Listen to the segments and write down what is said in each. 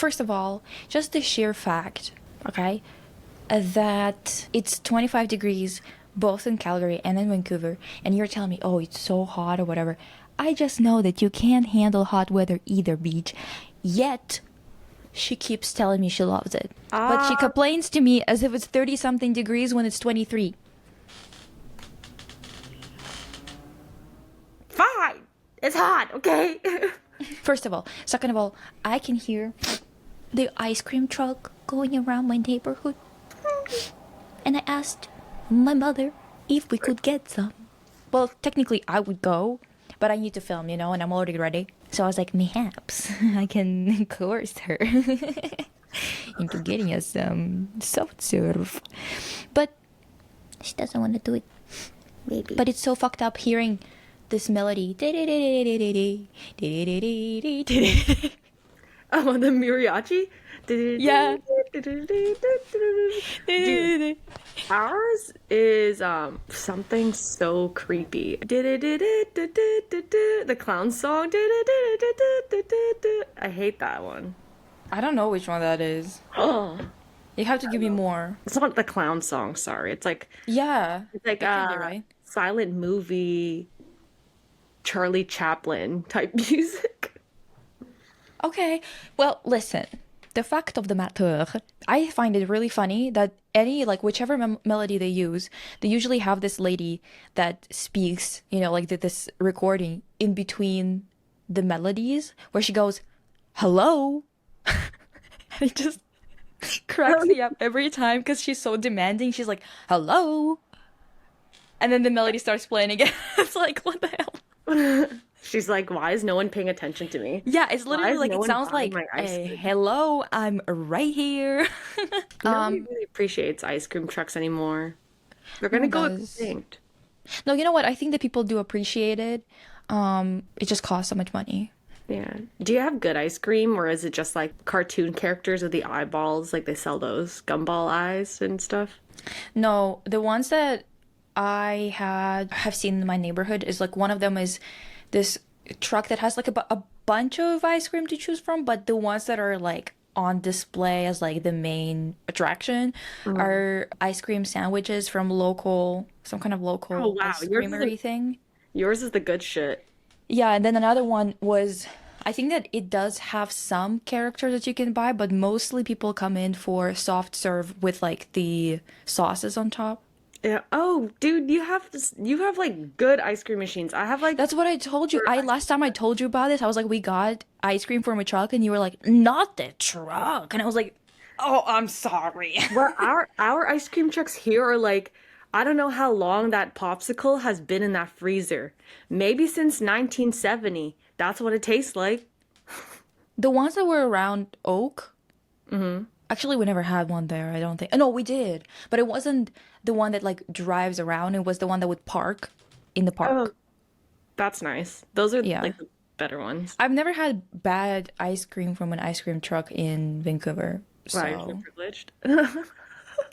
First of all, just the sheer fact, okay, that it's 25 degrees both in Calgary and in Vancouver, and you're telling me, oh, it's so hot or whatever. I just know that you can't handle hot weather either, Beach. Yet, she keeps telling me she loves it. But she complains to me as if it's 30-something degrees when it's 23. Fine. It's hot, okay? First of all. Second of all, I can hear the ice cream truck going around my neighborhood. And I asked my mother if we could get some. Well, technically I would go, but I need to film, and I'm already ready. So I was like, mayhaps I can coerce her into getting us some soft serve. But she doesn't want to do it. Maybe. But it's so fucked up hearing this melody. Oh, the mariachi? Yeah. Dude, ours is something so creepy. The clown song. I hate that one. I don't know which one that is. Oh, You have to give me more. it's not the clown song. Sorry, it's like Yeah. like That can be right. silent movie, Charlie Chaplin type music. Okay. Well, listen. The fact of the matter, I find it really funny that whichever melody they use, they usually have this lady that speaks, like this recording in between the melodies where she goes, hello. And it just cracks me up every time because she's so demanding. She's like, hello. And then the melody starts playing again. It's like, what the hell? She's like, why is no one paying attention to me? Yeah, it's Why literally is like, no it one sounds buying like, my ice cream? hello, I'm right here. Nobody really appreciates ice cream trucks anymore. They're gonna go does. extinct. No, you know what? I think that people do appreciate it. It just costs so much money. Yeah. Do you have good ice cream, or is it just like cartoon characters with the eyeballs? Like they sell those gumball eyes and stuff? No, the ones that I have seen in my neighborhood is like one of them is this truck that has like a bunch of ice cream to choose from, but the ones that are like on display as like the main attraction are ice cream sandwiches from some kind of local Oh wow, ice creamery thing. yours is the good shit. Yeah, and then another one was, I think that it does have some characters that you can buy, but mostly people come in for soft serve with like the sauces on top. Yeah. Oh, dude, you have like good ice cream machines. I have like That's what I told you. Last time I told you about this, I was like, we got ice cream from a truck, and you were like, not the truck. And I was like, oh, I'm sorry. well, our ice cream trucks here are like, I don't know how long that popsicle has been in that freezer. Maybe since 1970. That's what it tastes like. The ones that were around Oak, actually, we never had one there, I don't think. No, we did. But it wasn't the one that like drives around. It was the one that would park in the park. Oh, that's nice. Those are Yeah. like the better ones. I've never had bad ice cream from an ice cream truck in Vancouver. Wow, you're So privileged.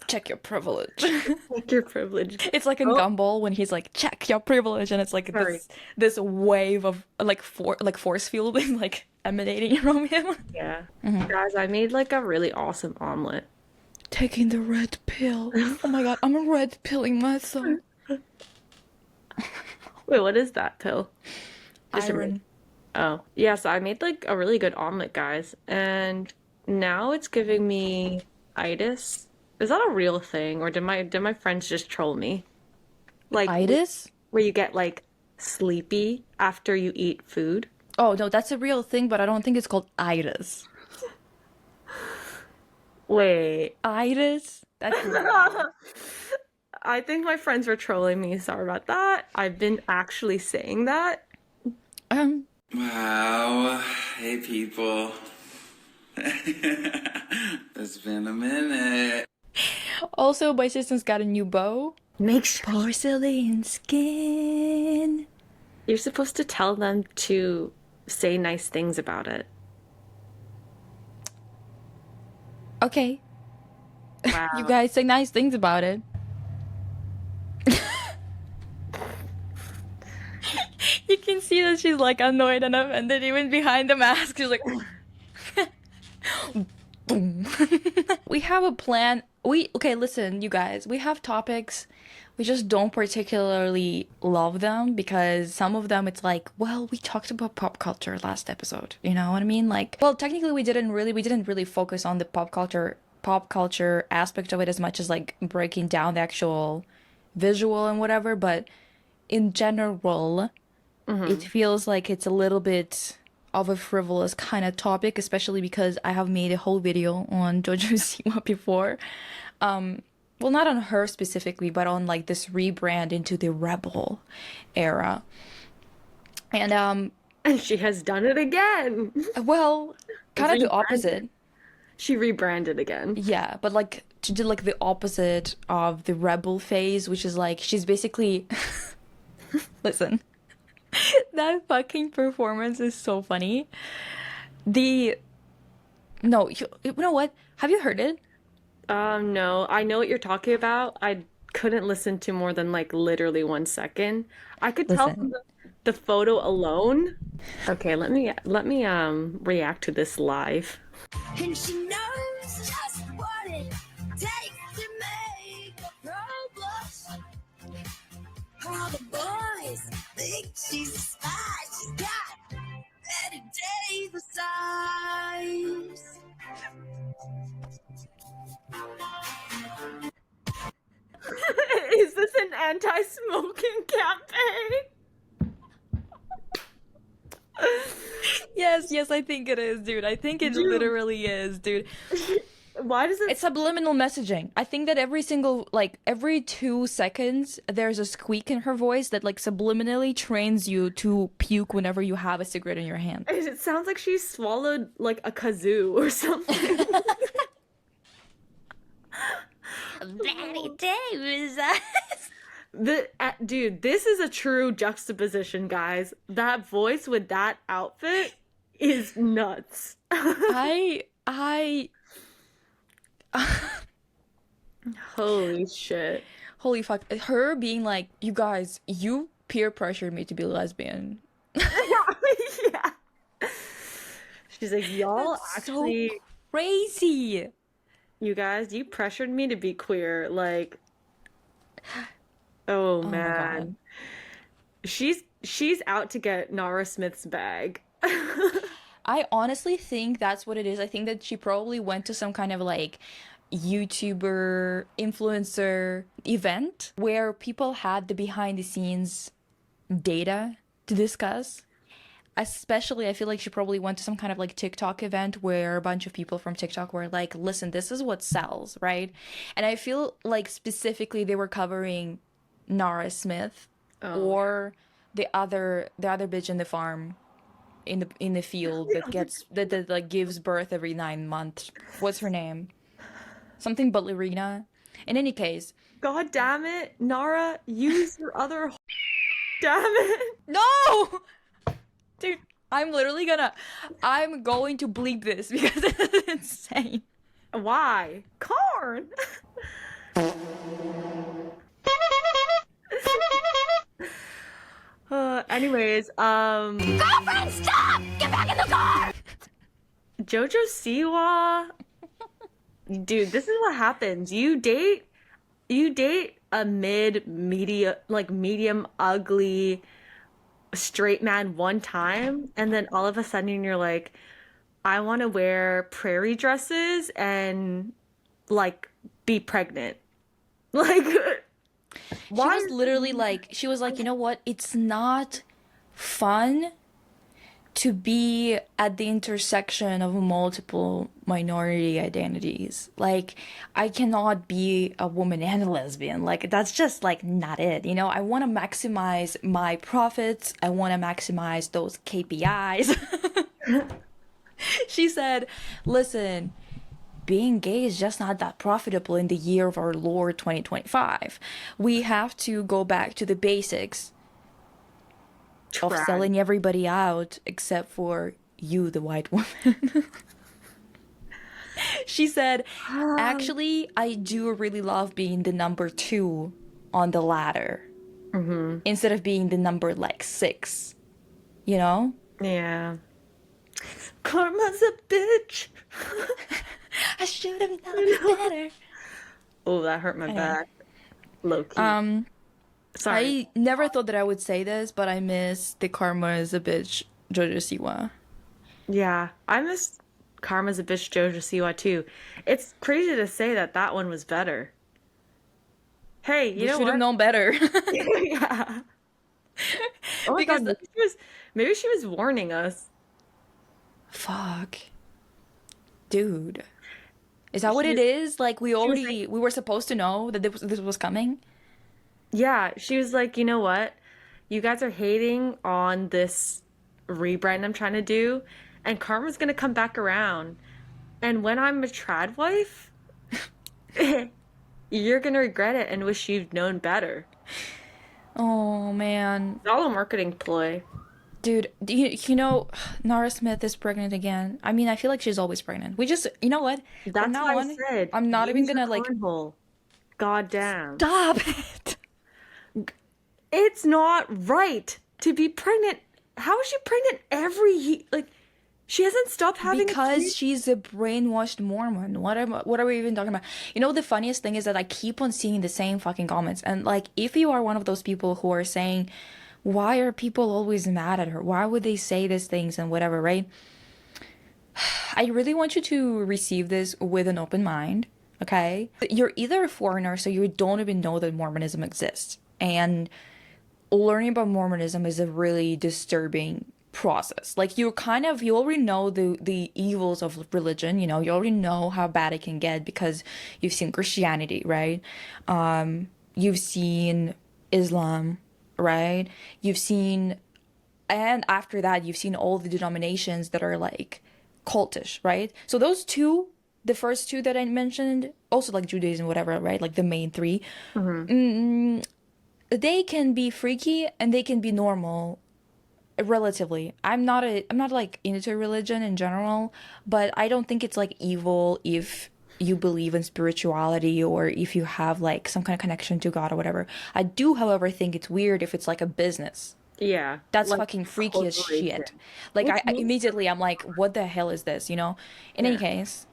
check your privilege. Like you're privileged. It's like in Gumball when he's like, check your privilege, and it's like Sorry. this wave of like force field like emanating from him. Yeah. Guys, I made like a really awesome omelet. Taking the red pill. Oh my god, I'm red pilling myself. Wait, what is that pill? Iron. Oh, yeah, so I made like a really good omelet, guys, and now it's giving me itis. Is that a real thing, or did my friends just troll me? Like Itis? where you get like sleepy after you eat food? Oh no, that's a real thing, but I don't think it's called itis. Wait. Itis? That's I think my friends were trolling me. Sorry about that. I've been actually saying that. Wow. Hey, people. It's been a minute. Also, my sister's got a new bow. Make sure Porcelain skin. you're supposed to tell them to say nice things about it. Okay, Wow. you guys say nice things about it. You can see that she's like annoyed and offended even behind the mask. She's like, Boom. We have a plan. Okay, listen, you guys, we have topics. We just don't particularly love them because some of them it's like, well, we talked about pop culture last episode. You know what I mean? Like, well, technically we didn't really focus on the pop culture aspect of it as much as like breaking down the actual visual and whatever, but in general, it feels like it's a little bit of a frivolous kind of topic, especially because I have made a whole video on Jojo Siwa before. Well, not on her specifically, but on like this rebrand into the rebel era. And And she has done it again. well, kind of the Rebranded. opposite. She rebranded again. Yeah, but like to do like the opposite of the rebel phase, which is like she's basically listen. That fucking performance is so funny. The no, you know what? Have you heard it? No, I know what you're talking about. I couldn't listen to more than like literally 1 second. I could tell Listen. from the photo alone. Okay, let me react to this live. And she knows just what it takes to make a pro blush. All the boys think she's a spy. She's got Betty Davis eyes. Is this an anti-smoking campaign? Yes, I think it is, dude. I think it Dude, literally is, dude. why does it? It's subliminal messaging. I think that every 2 seconds, there's a squeak in her voice that like subliminally trains you to puke whenever you have a cigarette in your hand. It sounds like she swallowed like a kazoo or something. Betty Davis. Dude, this is a true juxtaposition, guys. That voice with that outfit is nuts. I Holy shit. holy fuck. Her being like, you guys, you peer pressured me to be lesbian. Yeah. She's like, y'all So actually, crazy. you guys, you pressured me to be queer. Like, oh Oh my god. man. She's out to get Nara Smith's bag. I honestly think that's what it is. I think that she probably went to some kind of like YouTuber influencer event where people had the behind the scenes data to discuss. Especially, I feel like she probably went to some kind of like TikTok event where a bunch of people from TikTok were like, listen, this is what sells, right? And I feel like specifically they were covering Nara Smith Oh, or the other bitch in the farm in the field that like gives birth every 9 months. What's her name? Something ballerina. In any case, God damn it, Nara, use your other damn it. no, dude, I'm going to bleep this because it's insane. Why? Corn. Anyways, Girlfriend, stop! Get back in the car! Jojo Siwa, dude, this is what happens. You date a medium ugly straight man one time, and then all of a sudden you're like, I want to wear prairie dresses and like be pregnant. Like, She why? was literally like, she was like, you know what? It's not fun to be at the intersection of multiple minority identities. Like, I cannot be a woman and a lesbian. Like, that's just like not it. You know, I want to maximize my profits. I want to maximize those KPIs. She said, listen, being gay is just not that profitable in the year of our Lord 2025. We have to go back to the basics of Trad. selling everybody out except for you, the white woman. She said, actually, I do really love being the number 2 on the ladder instead of being the number like 6, you know? Yeah. Karma's a bitch. should have known better. Oh, that hurt my Anyway. back. Low key. Sorry. I never thought that I would say this, but I miss the Karma is a Bitch Jojo Siwa. Yeah, I miss Karma's a Bitch Jojo Siwa too. It's crazy to say that that one was better. Hey, you You know should have what? known better. Yeah. Oh my Because God, maybe she was warning us. fuck. Dude. Is that what She, it is? Like she was like, we were supposed to know that this was coming? yeah, she was like, you know what? You guys are hating on this rebrand I'm trying to do, and Karma's gonna come back around. And when I'm a trad wife, you're gonna regret it and wish you'd known better. Oh man. It's all a marketing ploy. Dude, you know, Nara Smith is pregnant again. I mean, I feel like she's always pregnant. We just, you know what? From That's now what I on, said. I'm not even Use your gonna like cornhole. God damn. stop it. It's not right to be pregnant. How is she pregnant every year? Like, she hasn't stopped having a Because kid. she's a brainwashed Mormon. What are we even talking about? You know, the funniest thing is that I keep on seeing the same fucking comments. And like, if you are one of those people who are saying, why are people always mad at her? Why would they say these things and whatever, right? I really want you to receive this with an open mind, okay? You're either a foreigner, so you don't even know that Mormonism exists. And learning about Mormonism is a really disturbing process. Like you already know the evils of religion, you know, you already know how bad it can get because you've seen Christianity, right? You've seen Islam, right? You've seen, and after that you've seen all the denominations that are like cultish, right? So those two, the first two that I mentioned, also like Judaism, whatever, right? Like the main three, they can be freaky and they can be normal relatively. I'm not like into religion in general, but I don't think it's like evil if you believe in spirituality or if you have like some kind of connection to God or whatever. I do, however, think it's weird if it's like a business. Yeah, That's like fucking freaky as corporation. shit. Like Which I means, immediately I'm like, what the hell is this, you know? In any yeah, case,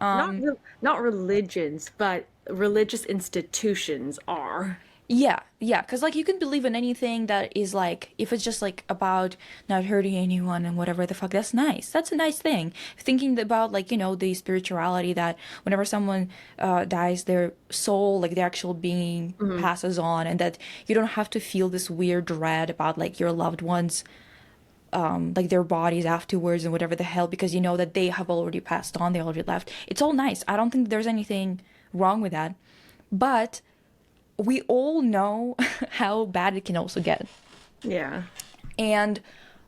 not religions, but religious institutions are. yeah, because like you can believe in anything that is like, if it's just like about not hurting anyone and whatever the fuck, that's nice. That's a nice thing. Thinking about like, you know, the spirituality that whenever someone dies, their soul, like the actual being passes on, and that you don't have to feel this weird dread about like your loved ones, like their bodies afterwards and whatever the hell, because you know that they have already passed on, they already left. It's all nice. I don't think there's anything wrong with that. But we all know how bad it can also get. Yeah. And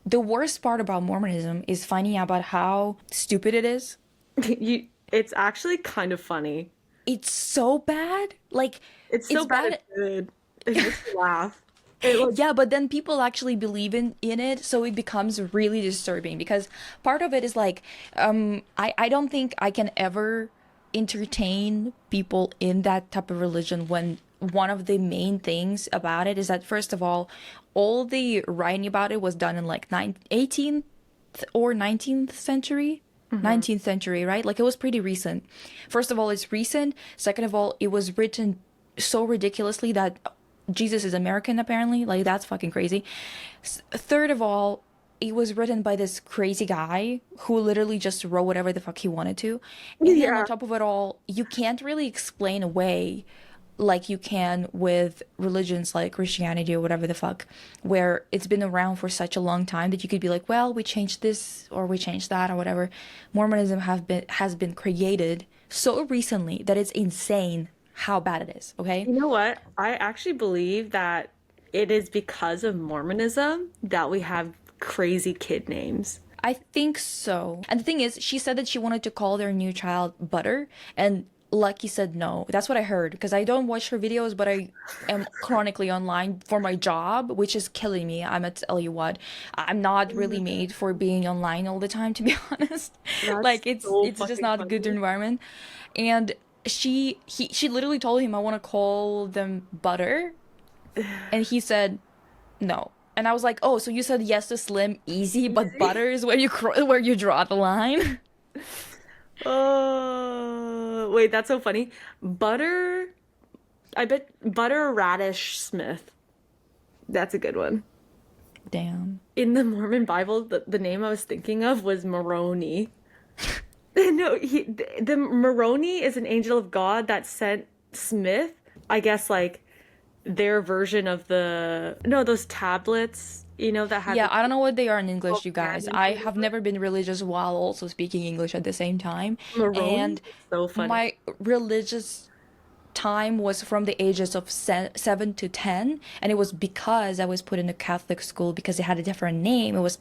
the worst part about Mormonism is finding out about how stupid it is. It's actually kind of funny. It's so bad. Like, It's so it's bad bad. it's good. It makes me laugh. It like Yeah, but then people actually believe in it, so it becomes really disturbing because part of it is like, I don't think I can ever entertain people in that type of religion when one of the main things about it is that, first of all the writing about it was done in like 18th or 19th century. 19th century, right? Like it was pretty recent. First of all, it's recent. Second of all, it was written so ridiculously that Jesus is American, apparently. Like, that's fucking crazy. Third of all, it was written by this crazy guy who literally just wrote whatever the fuck he wanted to. And then on yeah. top of it all, you can't really explain away like you can with religions like Christianity or whatever the fuck, where it's been around for such a long time that you could be like, well, we changed this or we changed that or whatever. Mormonism has been created so recently that it's insane how bad it is, okay? You know what? I actually believe that it is because of Mormonism that we have crazy kid names. I think so. And the thing is, she said that she wanted to call their new child Butter, and Lucky said no. That's what I heard, because I don't watch her videos, but I am chronically online for my job, which is killing me. I'm gonna tell you what. I'm not really made for being online all the time, to be honest. That's Like it's so it's just fucking not a good funny. environment. And she literally told him, I want to call them Butter, and he said no. And I was like, oh, so you said yes to Slim Easy, but Butter is where you draw the line. Oh, wait, that's so funny. Butter, I bet Butter Radish Smith. That's a good one. Damn. In the Mormon Bible, the name I was thinking of was Moroni. No, the Moroni is an angel of God that sent Smith, I guess, like their version of the, no, those tablets, that had Yeah, the I don't know what they are in English, you guys. commandments I or have whatever. never been religious while also speaking English at the same time. Moroni And is so funny. my religious time was from the ages of 7 to 10, and it was because I was put in a Catholic school because it had a different name. It was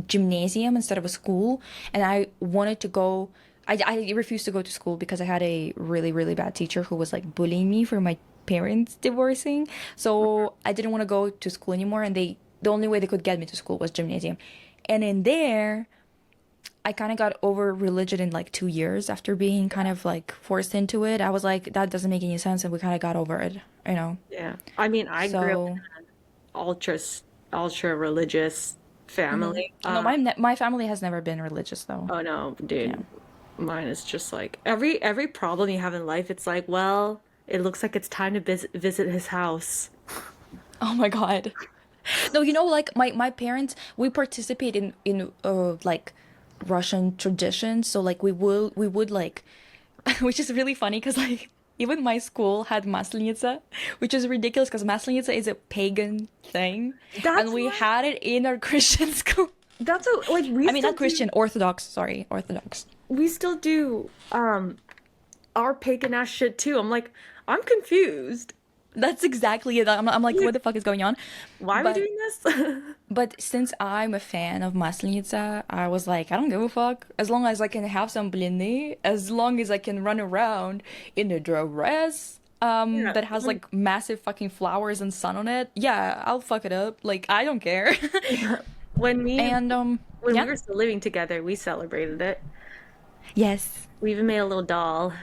gymnasium instead of a school, and I wanted to go. I refused to go to school because I had a really, really bad teacher who was like bullying me for my parents divorcing. So I didn't want to go to school anymore, and the only way they could get me to school was gymnasium. And in there, I kind of got over religion in like 2 years after being kind of like forced into it. I was like, that doesn't make any sense, and we kind of got over it, you know? Yeah. I mean, I grew up in So, an ultra ultra religious family. no, my family has never been religious though. Oh no, Yeah. dude. Mine is just like every problem you have in life, it's like, well, it looks like it's time to visit his house. Oh my God. No, like my parents, we participate in like Russian traditions. So like we would like, which is really funny because like even my school had Maslenitsa, which is ridiculous because Maslenitsa is a pagan thing, and That's we what had it in our Christian school. that's what like we I mean, still not do Christian, Orthodox. Sorry, Orthodox. we still do our pagan ass shit too. I'm like, I'm confused. That's exactly it. I'm like, what the fuck is going on? Why are we But doing this? But since I'm a fan of Maslenitsa, I was like, I don't give a fuck. As long as I can have some blini, as long as I can run around in a dress Yeah. that has like massive fucking flowers and sun on it, yeah, I'll fuck it up. Like, I don't care. When me And when we yeah. were still living together, we celebrated it. Yes. We even made a little doll.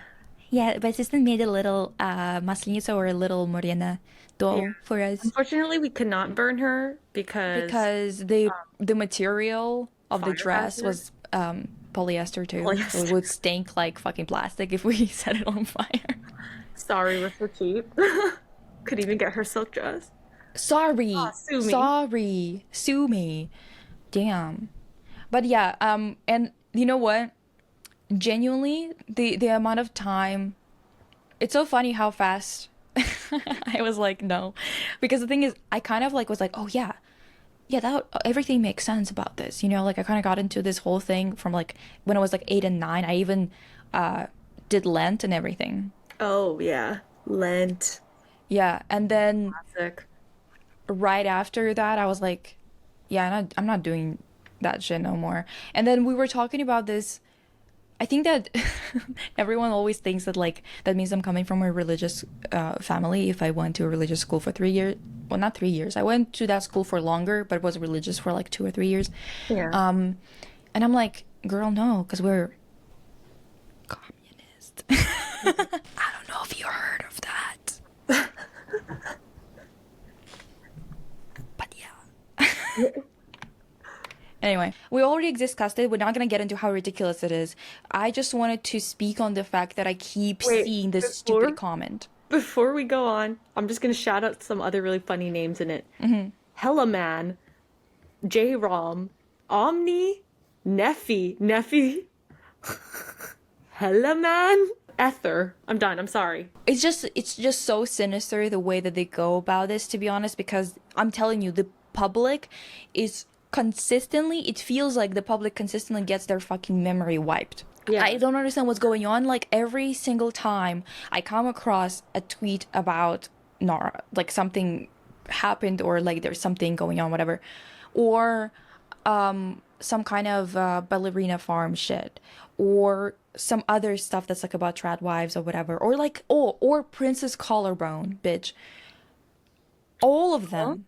Yeah, my sister made a little Maslenitsa or a little Morena Yeah. doll for us Unfortunately, we could not burn her because because the material of the fire dress hazard. was polyester too, so it Polyester. would stink like fucking plastic if we set it on fire. Sorry, we're so cheap. Could even get her silk dress. Ah, Sorry, sue me. sorry, sue me. Damn. But yeah, and you know what? Genuinely, the amount of time, it's so funny how fast I was like, no. Because the thing is, I kind of like was like, oh yeah, yeah, that everything makes sense about this. Like I kind of got into this whole thing from like when I was like 8 and 9. I even did Lent and everything. Oh yeah, Lent. Yeah, and then Classic. right after that, I was like, yeah, I'm not doing that shit no more. And then we were talking about this. I think that everyone always thinks that like that means I'm coming from a religious family if I went to a religious school for 3 years. Well, not 3 years. I went to that school for longer, but was religious for like 2 or 3 years. Yeah. And I'm like, girl, no, because we're communist. I don't know if you heard of that, but yeah. Anyway, we already discussed it. We're not gonna get into how ridiculous it is. I just wanted to speak on the fact that I keep Wait, seeing this stupid comment. before we go on, I'm just gonna shout out some other really funny names in it. Hella Man, J Rom, Omni, Neffy, Hella Man, Ether. I'm done. I'm sorry. It's just so sinister the way that they go about this, to be honest, because I'm telling you, the public is consistently, it feels like the public consistently gets their fucking memory wiped. Yeah. I don't understand what's going on. Like every single time I come across a tweet about Nara, like something happened or like there's something going on, whatever, or some kind of ballerina farm shit, or some other stuff that's like about tradwives or whatever, or like or Princess Collarbone, bitch. All of them.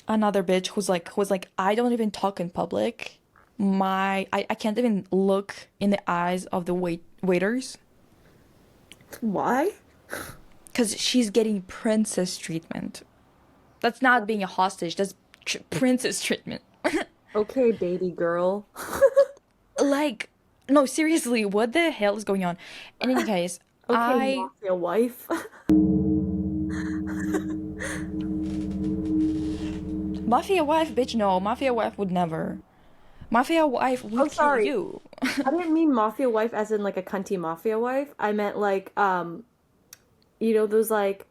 Another bitch who's like, I don't even talk in public. I can't even look in the eyes of the waiters Why? because she's getting princess treatment. That's not being a hostage. That's princess treatment. Okay, baby girl. Like, No, seriously, what the hell is going on? In any case, Okay, I mafia wife. mafia wife, bitch, no, mafia wife would never. Mafia wife Oh, would kill sorry. you. I didn't mean mafia wife as in like a cunty mafia wife. I meant like you know those like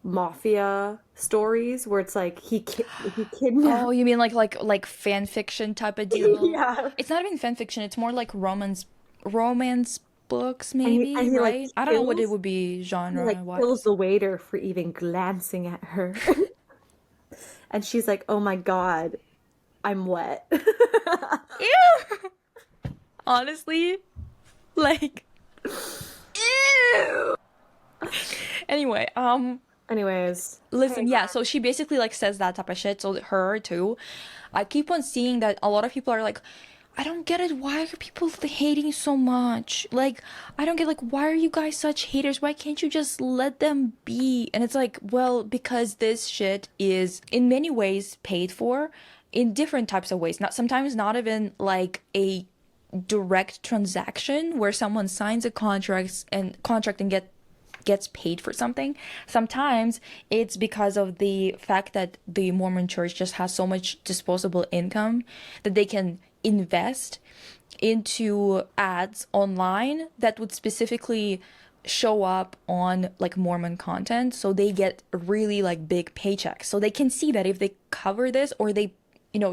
mafia stories where it's like he Oh, kidnapped. you mean like fan fiction type of deal? Yeah. It's not even fan fiction, it's more like romance books And maybe, he like right? I don't know what it kills would be he like genre kills wise. the waiter for even glancing at her. And she's like, "Oh my God, I'm wet." Ew! Honestly, like Ew. anyway, Anyways, hey, listen, yeah, so she basically like says that type of shit. So her too. I keep on seeing that a lot of people are like, I don't get it. Why are people hating so much? Like, I don't get like why are you guys such haters? Why can't you just let them be? And it's like, well, because this shit is in many ways paid for in different types of ways. Not sometimes not even like a direct transaction where someone signs a contract and gets paid for something. Sometimes it's because of the fact that the Mormon church just has so much disposable income that they can invest into ads online that would specifically show up on like Mormon content, so they get really like big paychecks. So they can see that if they cover this or they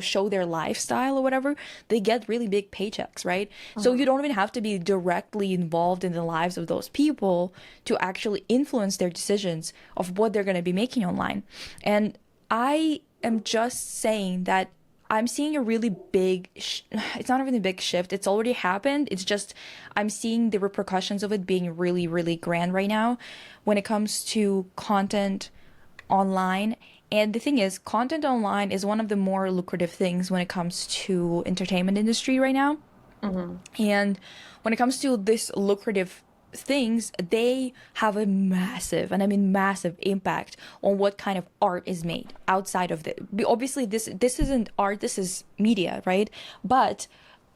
show their lifestyle or whatever, they get really big paychecks, right? So you don't even have to be directly involved in the lives of those people to actually influence their decisions of what they're going to be making online. And I am just saying that I'm seeing a really big it's not even a big shift. It's already happened. It's just I'm seeing the repercussions of it being really, really grand right now when it comes to content online. And the thing is, content online is one of the more lucrative things when it comes to entertainment industry right now. mm-hmm. And when it comes to this lucrative things, they have a massive, and I mean massive impact on what kind of art is made outside of it. Obviously, this isn't art, this is media, right? But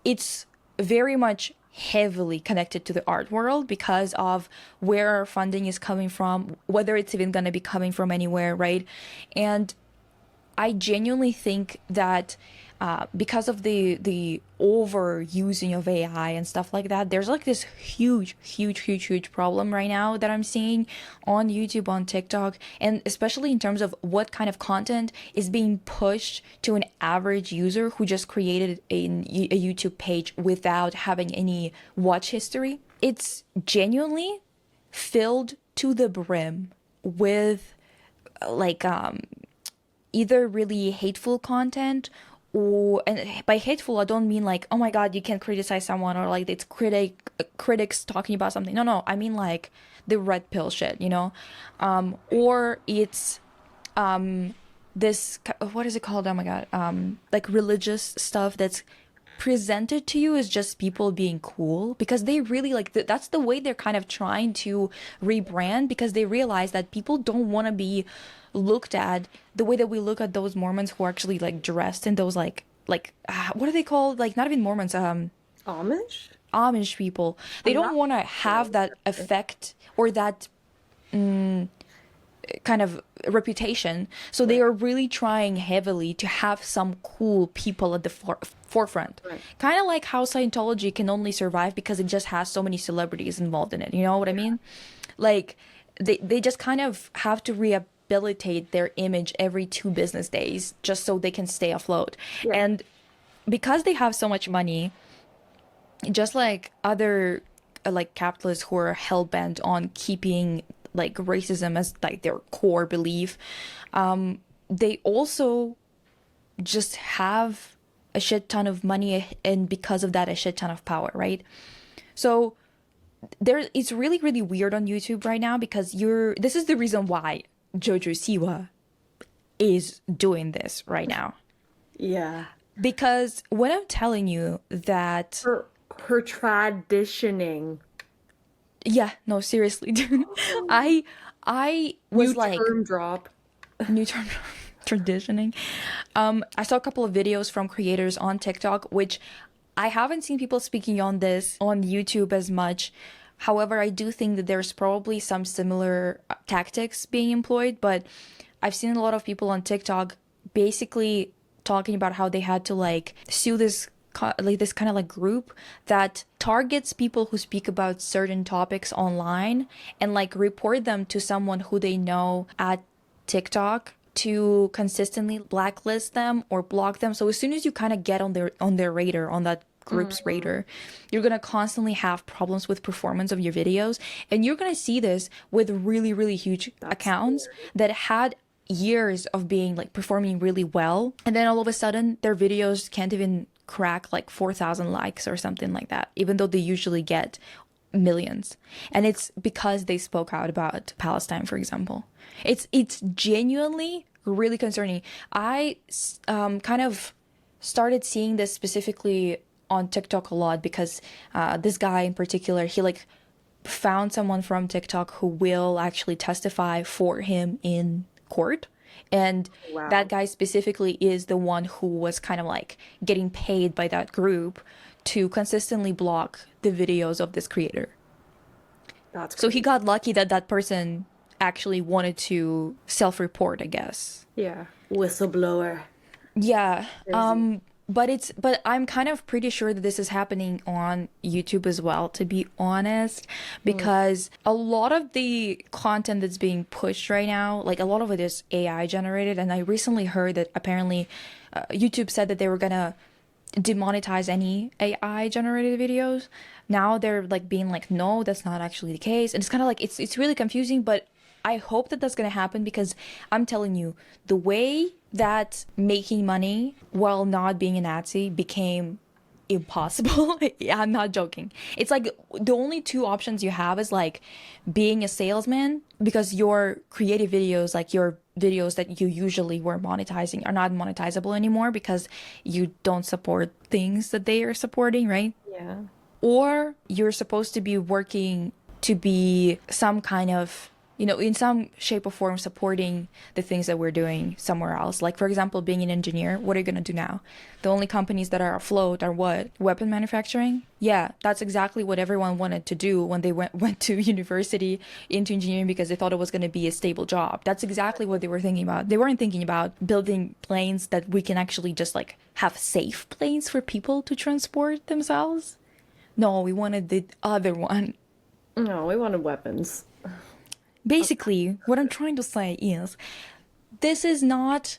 it's very much heavily connected to the art world because of where our funding is coming from, whether it's even going to be coming from anywhere, right? And I genuinely think that because of the overusing of AI and stuff like that, there's like this huge problem right now that I'm seeing on YouTube, on TikTok, and especially in terms of what kind of content is being pushed to an average user who just created a YouTube page without having any watch history. It's genuinely filled to the brim with like either really hateful content, or, and by hateful I don't mean like, oh my god, you can't criticize someone, or like it's critics talking about something. No, I mean like the red pill shit, or it's this, what is it called, oh my god, like religious stuff that's presented to you as just people being cool because they really like that's the way they're kind of trying to rebrand, because they realize that people don't want to be looked at the way that we look at those Mormons who are actually like dressed in those what are they called, like not even Mormons, Amish? Amish people. They I'm don't not want to sure. have that effect or that kind of reputation. So they Right, are really trying heavily to have some cool people at the forefront. right. Kind of like how Scientology can only survive because it just has so many celebrities involved in it. You know what I mean? Like they just kind of have to rehabilitate their image every 2 business days just so they can stay afloat. Yeah. And because they have so much money, just like other like capitalists who are hell bent on keeping like racism as like their core belief, they also just have a shit ton of money, and because of that a shit ton of power, right? So it's really weird on YouTube right now because this is the reason why Jojo Siwa is doing this right now. Yeah. Because when I'm telling you that, Her traditioning. yeah, no, seriously, dude. I New was like, term drop. new term, traditioning. I saw a couple of videos from creators on TikTok, which I haven't seen people speaking on this on YouTube as much. However, I do think that there's probably some similar tactics being employed, but I've seen a lot of people on TikTok basically talking about how they had to like sue this kind of like group that targets people who speak about certain topics online and like report them to someone who they know at TikTok to consistently blacklist them or block them. So as soon as you kind of get on their radar, on that group's radar, you're gonna constantly have problems with performance of your videos, and you're gonna see this with really, really huge accounts that had years of being like performing really well, and then all of a sudden their videos can't even crack like 4,000 likes or something like that, even though they usually get millions. And it's because they spoke out about Palestine, for example. It's genuinely really concerning. I kind of started seeing this specifically on TikTok a lot because this guy in particular, he like found someone from TikTok who will actually testify for him in court. And that guy specifically is the one who was kind of like getting paid by that group to consistently block the videos of this creator. That's So he got lucky that that person actually wanted to self-report, I guess. yeah, whistleblower. Yeah. But I'm kind of pretty sure that this is happening on YouTube as well, to be honest, because a lot of the content that's being pushed right now, like a lot of it is AI generated, and I recently heard that apparently YouTube said that they were gonna demonetize any AI generated videos. Now they're like being like, no, that's not actually the case, and it's kind of like it's really confusing, but I hope that that's gonna happen because I'm telling you, the way that making money while not being a Nazi became impossible. Yeah, I'm not joking. It's like the only two options you have is like being a salesman, because your creative videos, like your videos that you usually were monetizing, are not monetizable anymore because you don't support things that they are supporting, right? Yeah. Or you're supposed to be working to be some kind of, you know, in some shape or form supporting the things that we're doing somewhere else. Like, for example, being an engineer, what are you going to do now? The only companies that are afloat are what? Weapon manufacturing? Yeah, that's exactly what everyone wanted to do when they went to university into engineering, because they thought it was going to be a stable job. That's exactly what they were thinking about. They weren't thinking about building planes that we can actually just like have safe planes for people to transport themselves. No, we wanted the other one. No, we wanted weapons. Basically, what I'm trying to say is, this is not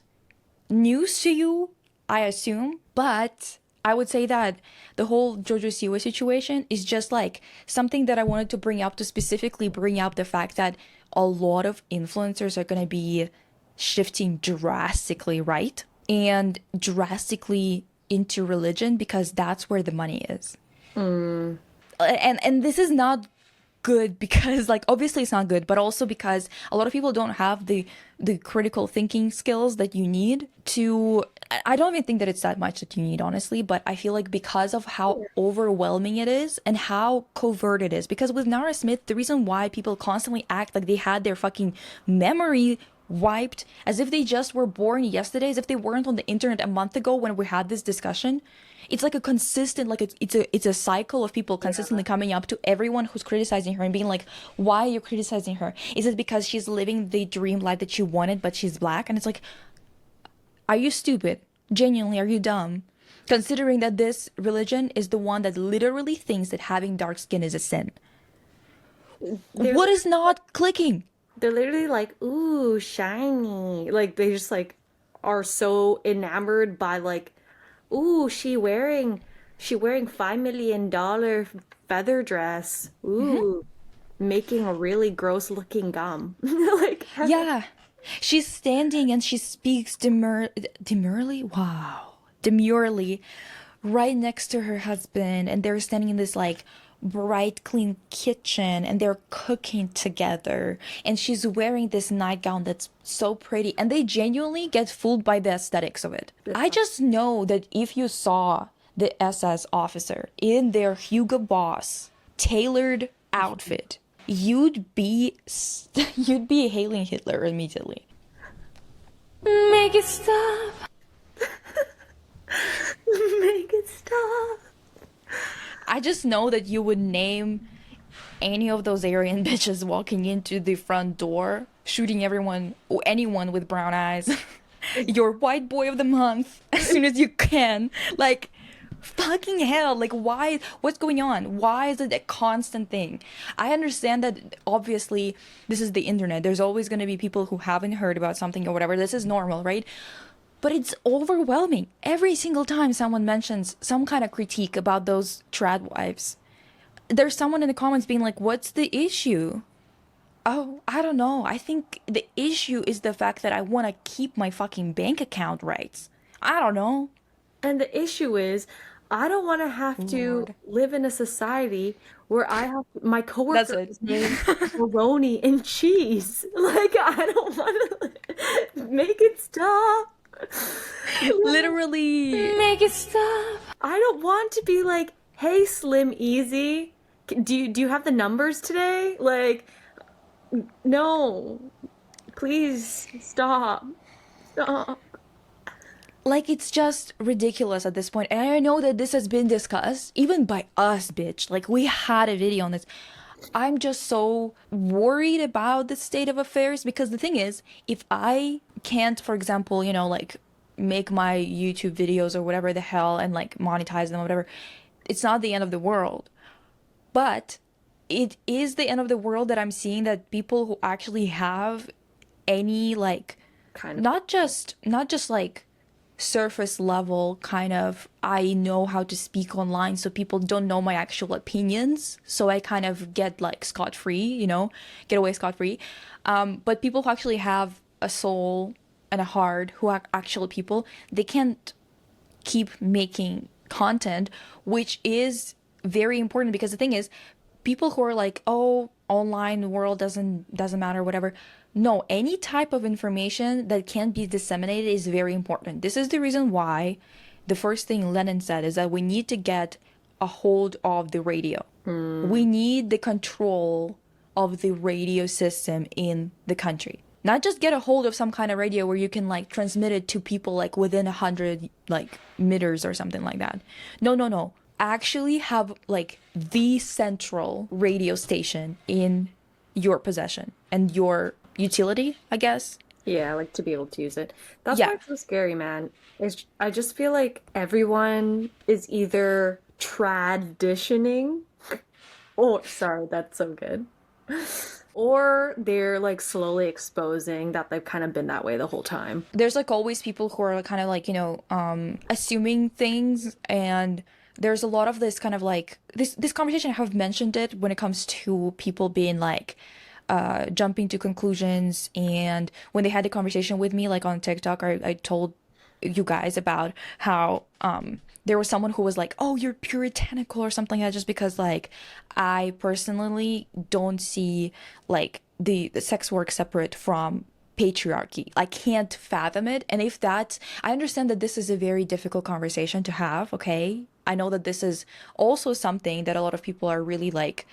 news to you, I assume, but I would say that the whole Jojo Siwa situation is just like something that I wanted to bring up, to specifically bring up the fact that a lot of influencers are going to be shifting drastically right and drastically into religion, because that's where the money is. And this is not good, because like obviously it's not good, but also because a lot of people don't have the critical thinking skills that you need to. I don't even think that it's that much that you need, honestly, but I feel like because of how overwhelming it is and how covert it is, because with Nara Smith, the reason why people constantly act like they had their fucking memory wiped, as if they just were born yesterday, as if they weren't on the internet a month ago when we had this discussion. It's like a consistent, like it's a cycle of people consistently coming up to everyone who's criticizing her and being like, why are you criticizing her? Is it because she's living the dream life that she wanted, but she's black? And it's like, are you stupid? Genuinely, are you dumb? Considering that this religion is the one that literally thinks that having dark skin is a sin. What is not clicking? They're literally like, ooh, shiny. Like they just like are so enamored by like, ooh, she wearing $5 million feather dress. Ooh, making a really gross looking gum. Like Yeah. She's standing and she speaks demurely. Wow. Demurely right next to her husband, and they're standing in this like bright clean kitchen and they're cooking together, and she's wearing this nightgown that's so pretty, and they genuinely get fooled by the aesthetics of it. I just know that if you saw the SS officer in their Hugo Boss tailored outfit, you'd be hailing Hitler immediately. Make it stop. make it stop. I just know that you would name any of those Aryan bitches walking into the front door, shooting everyone, or anyone with brown eyes, your white boy of the month as soon as you can. Like, fucking hell. Like, why? What's going on? Why is it a constant thing? I understand that obviously this is the internet. There's always going to be people who haven't heard about something or whatever. This is normal, right? But it's overwhelming. Every single time someone mentions some kind of critique about those tradwives, there's someone in the comments being like, what's the issue? Oh, I don't know. I think the issue is the fact that I want to keep my fucking bank account rights. I don't know. And the issue is, I don't want to have to Lord. live in a society where I have my That's coworker it. is named Macaroni and Cheese. Like, I don't want to make it stop. Literally. Make it stop. I don't want to be like, hey, Slim Easy, do you have the numbers today? Like, no, please stop. Stop. Like, it's just ridiculous at this point. And I know that this has been discussed, even by us, bitch. Like, we had a video on this. I'm just so worried about the state of affairs because the thing is, if I can't, for example, you know, like, make my YouTube videos or whatever the hell and, like, monetize them or whatever, it's not the end of the world. But it is the end of the world that I'm seeing that people who actually have any, like, Kind of. not just like surface level kind of I know how to speak online so people don't know my actual opinions, so I kind of get like scot-free, you know, get away scot-free. But people who actually have a soul and a heart, who are actual people, they can't keep making content, which is very important because the thing is, people who are like, oh, online world doesn't matter, whatever. No, any type of information that can be disseminated is very important. This is the reason why the first thing Lenin said is that we need to get a hold of the radio. We need the control of the radio system in the country. Not just get a hold of some kind of radio where you can like transmit it to people like within 100 like meters or something like that. No, no, no. Actually have like the central radio station in your possession and your utility, I guess. Yeah, like to be able to use it. That's Yeah. why it's so scary, man. I just feel like everyone is either traditioning, or sorry, that's so good. Or they're like slowly exposing that they've kind of been that way the whole time. There's like always people who are kind of like, you know, assuming things, and there's a lot of this kind of like this conversation. I have mentioned it when it comes to people being like jumping to conclusions, and when they had the conversation with me like on TikTok, I told you guys about how there was someone who was like, oh, you're puritanical or something like that, just because like I personally don't see like the sex work separate from patriarchy. I can't fathom it. And if that's, I understand that this is a very difficult conversation to have, okay? I know that this is also something that a lot of people are really like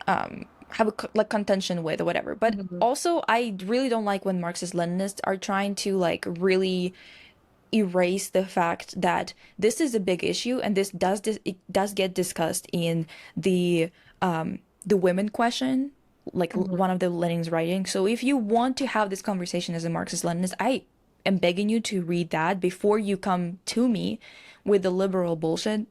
have a like contention with or whatever. But also I really don't like when Marxist Leninists are trying to like really erase the fact that this is a big issue, and it does get discussed in the women question, like one of the Lenin's writing. So if you want to have this conversation as a Marxist Leninist, I am begging you to read that before you come to me with the liberal bullshit.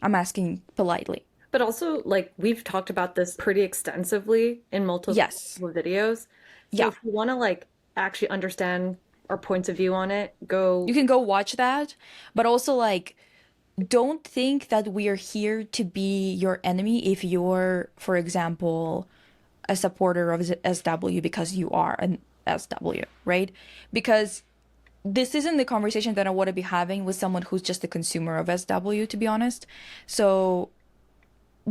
I'm asking politely. But also, like, we've talked about this pretty extensively in multiple Yes. videos. So Yeah. if you want to like actually understand our points of view on it, go. You can go watch that, but also like don't think that we are here to be your enemy if you're, for example, a supporter of SW because you are an SW, right? Because this isn't the conversation that I want to be having with someone who's just a consumer of SW, to be honest. So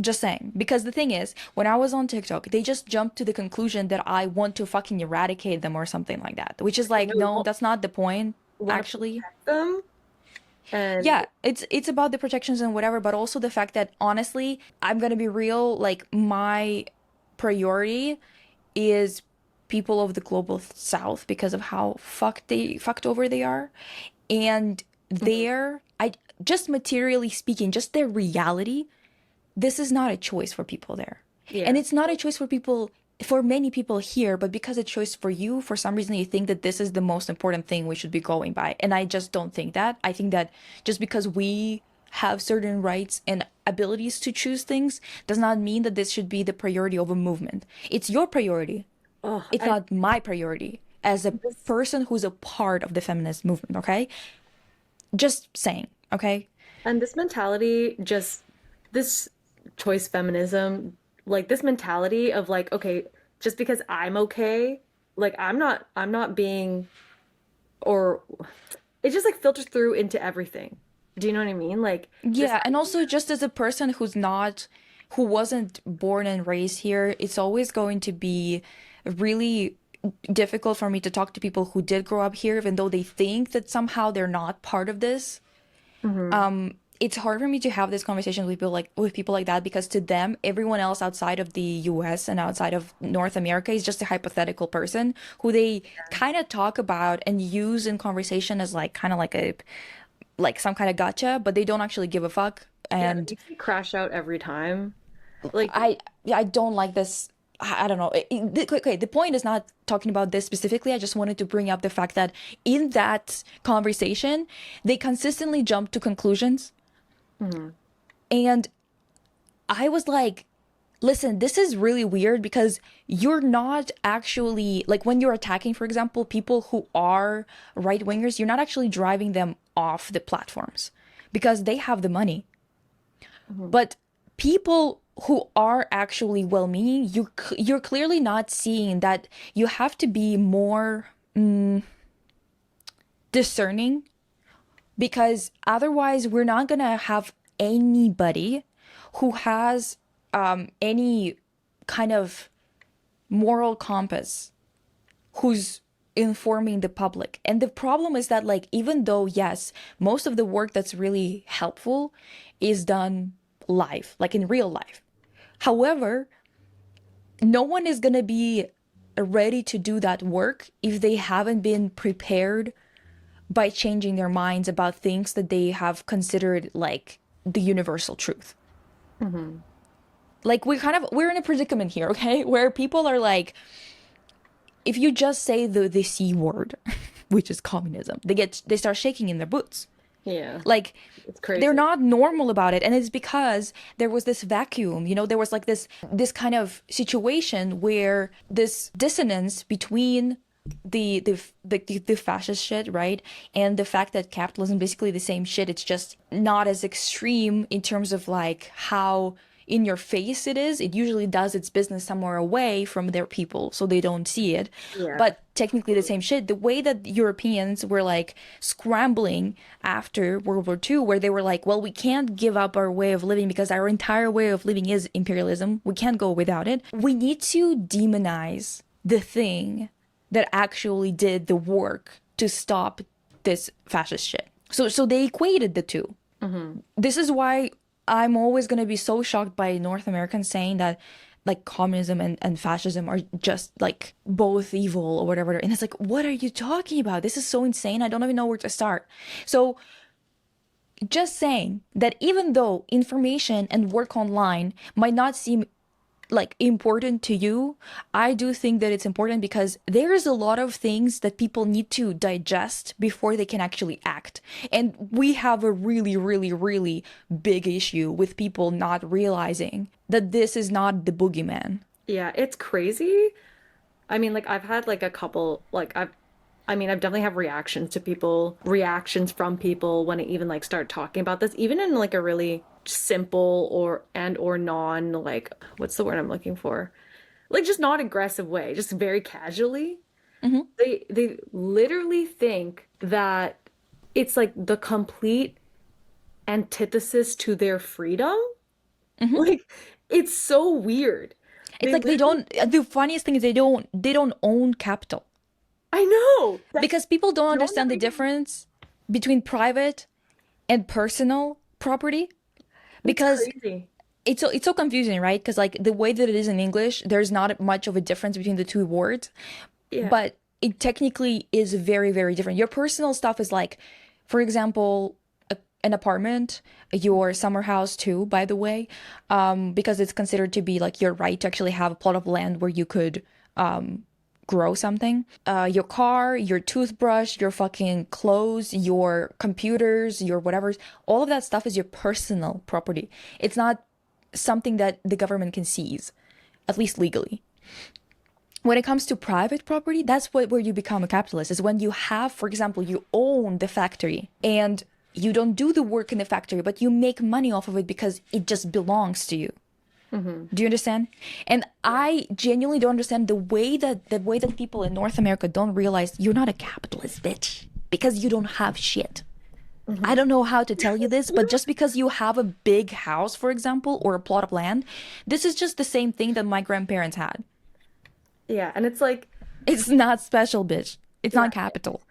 just saying, because the thing is, when I was on TikTok, they just jumped to the conclusion that I want to fucking eradicate them or something like that, which is like, no, that's not the point, Wanna actually. protect them. And Yeah, it's about the protections and whatever, but also the fact that honestly, I'm gonna be real, like my priority is people of the global south because of how fucked over they are. And I just materially speaking, just their reality, this is not a choice for people there. Yeah. And it's not a choice for people, for many people here, but because it's a choice for you, for some reason you think that this is the most important thing we should be going by. And I just don't think that. I think that just because we have certain rights and abilities to choose things does not mean that this should be the priority of a movement. It's your priority. Oh, It's not my priority as a person who's a part of the feminist movement, okay? Just saying, okay? and this mentality just this choice feminism, like this mentality of like, okay, just because I'm okay, like I'm not being or it just like filters through into everything. Do you know what I mean? Like this Yeah, and also just as a person who wasn't born and raised here, it's always going to be really difficult for me to talk to people who did grow up here, even though they think that somehow they're not part of this. Mhm. It's hard for me to have this conversation with people like that because to them, everyone else outside of the US and outside of North America is just a hypothetical person who they kind of talk about and use in conversation as like kind of like some kind of gotcha, but they don't actually give a fuck. Yeah, it And makes me crash out every time. Like, I don't like this. I don't know. Okay, the point is not talking about this specifically. I just wanted to bring up the fact that in that conversation, they consistently jump to conclusions. And I was like, listen, this is really weird because you're not actually, like, when you're attacking, for example, people who are right wingers, you're not actually driving them off the platforms because they have the money. But people who are actually well-meaning, you're clearly not seeing that you have to be more discerning because otherwise we're not gonna have anybody who has any kind of moral compass who's informing the public. And the problem is that, like, even though, yes, most of the work that's really helpful is done live, like in real life. However, no one is going to be ready to do that work if they haven't been prepared by changing their minds about things that they have considered like the universal truth. Like we're in a predicament here, okay? Where people are like, if you just say the C word, which is communism, they start shaking in their boots. yeah, Like it's crazy. they're not normal about it, and it's because there was this vacuum, there was like this kind of situation where this dissonance between the fascist shit, right, and the fact that capitalism basically the same shit, it's just not as extreme in terms of like how in your face it is. It usually does its business somewhere away from their people so they don't see it, Yeah. but technically the same shit. The way that Europeans were like scrambling after World War II, where they were like, well, we can't give up our way of living because our entire way of living is imperialism, we can't go without it, we need to demonize the thing that actually did the work to stop this fascist shit. So they equated the two. This is why I'm always going to be so shocked by North Americans saying that like communism and fascism are just like both evil or whatever. And it's like, what are you talking about? This is so insane. I don't even know where to start. So just saying that even though information and work online might not seem like important to you, I do think that it's important because there is a lot of things that people need to digest before they can actually act. And we have a really, really, really big issue with people not realizing that this is not the boogeyman. Yeah, it's crazy. I mean, like I've had like a couple I've definitely have reactions from people when I even like start talking about this, even in like a really simple or non like what's the word I'm looking for? Like just not aggressive way, just very casually. They literally think that it's like the complete antithesis to their freedom. Like it's so weird. It's They like they literally- don't, the funniest thing is they don't own capital. I know. Because people don't understand the even- difference between private and personal property. Because Crazy. it's so confusing, right? Because like the way that it is in English, there's not much of a difference between the two words, Yeah. but it technically is very, very different. Your personal stuff is like, for example, an apartment, your summer house too, by the way, because it's considered to be like your right to actually have a plot of land where you could grow something. Your car, your toothbrush, your fucking clothes, your computers, your whatever, all of that stuff is your personal property. It's not something that the government can seize, at least legally. When it comes to private property, that's where you become a capitalist, is when you have, for example, you own the factory and you don't do the work in the factory, but you make money off of it because it just belongs to you. Do you understand? And I genuinely don't understand the way that people in North America don't realize you're not a capitalist, bitch, because you don't have shit. I don't know how to tell you this, but just because you have a big house, for example, or a plot of land, this is just the same thing that my grandparents had. Yeah, and it's like It's not special, bitch. It's yeah, not capital.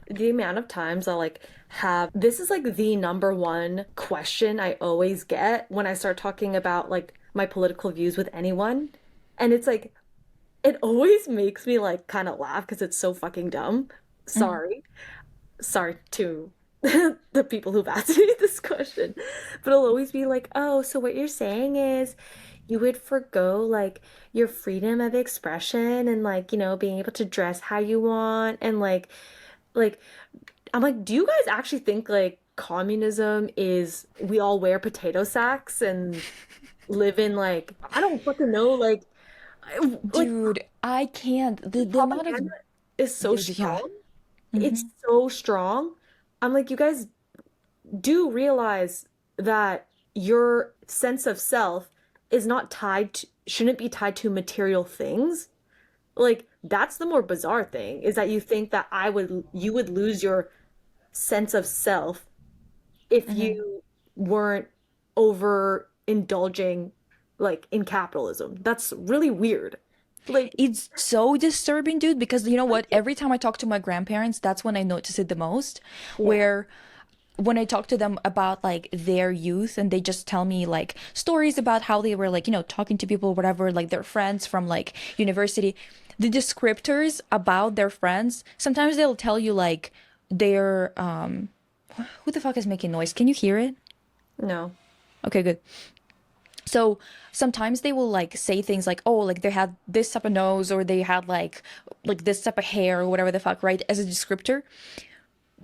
the amount of times I like have this is like the number one question I always get when I start talking about like my political views with anyone. And it's like it always makes me like kind of laugh because it's so fucking dumb. Mhm. Sorry. Sorry to the people who've asked me this question. But it'll always be like, oh, so what you're saying is you would forgo like your freedom of expression and like, being able to dress how you want and like I'm like, do you guys actually think like communism is we all wear potato sacks and live in like I don't fucking know like Dude, I can't. The amount of propaganda is so yeah. strong. It's Hmm. so strong. I'm like, you guys do realize that your sense of self is not tied to, shouldn't be tied to material things. Like, that's the more bizarre thing is that you think that you would lose your sense of self if Hmm. you weren't over indulging like in capitalism. That's really weird. Like, It's so disturbing, dude, because you know what? Every time I talk to my grandparents, that's when I notice it the most. yeah. Where when I talk to them about like their youth and they just tell me like stories about how they were like, talking to people, whatever, like their friends from like university, the descriptors about their friends, sometimes they'll tell you like they're who the fuck is making noise? Can you hear it? No. Okay, good. So sometimes they will like say things like, oh, like they had this type of nose or they had like this type of hair or whatever the fuck, right? As a descriptor.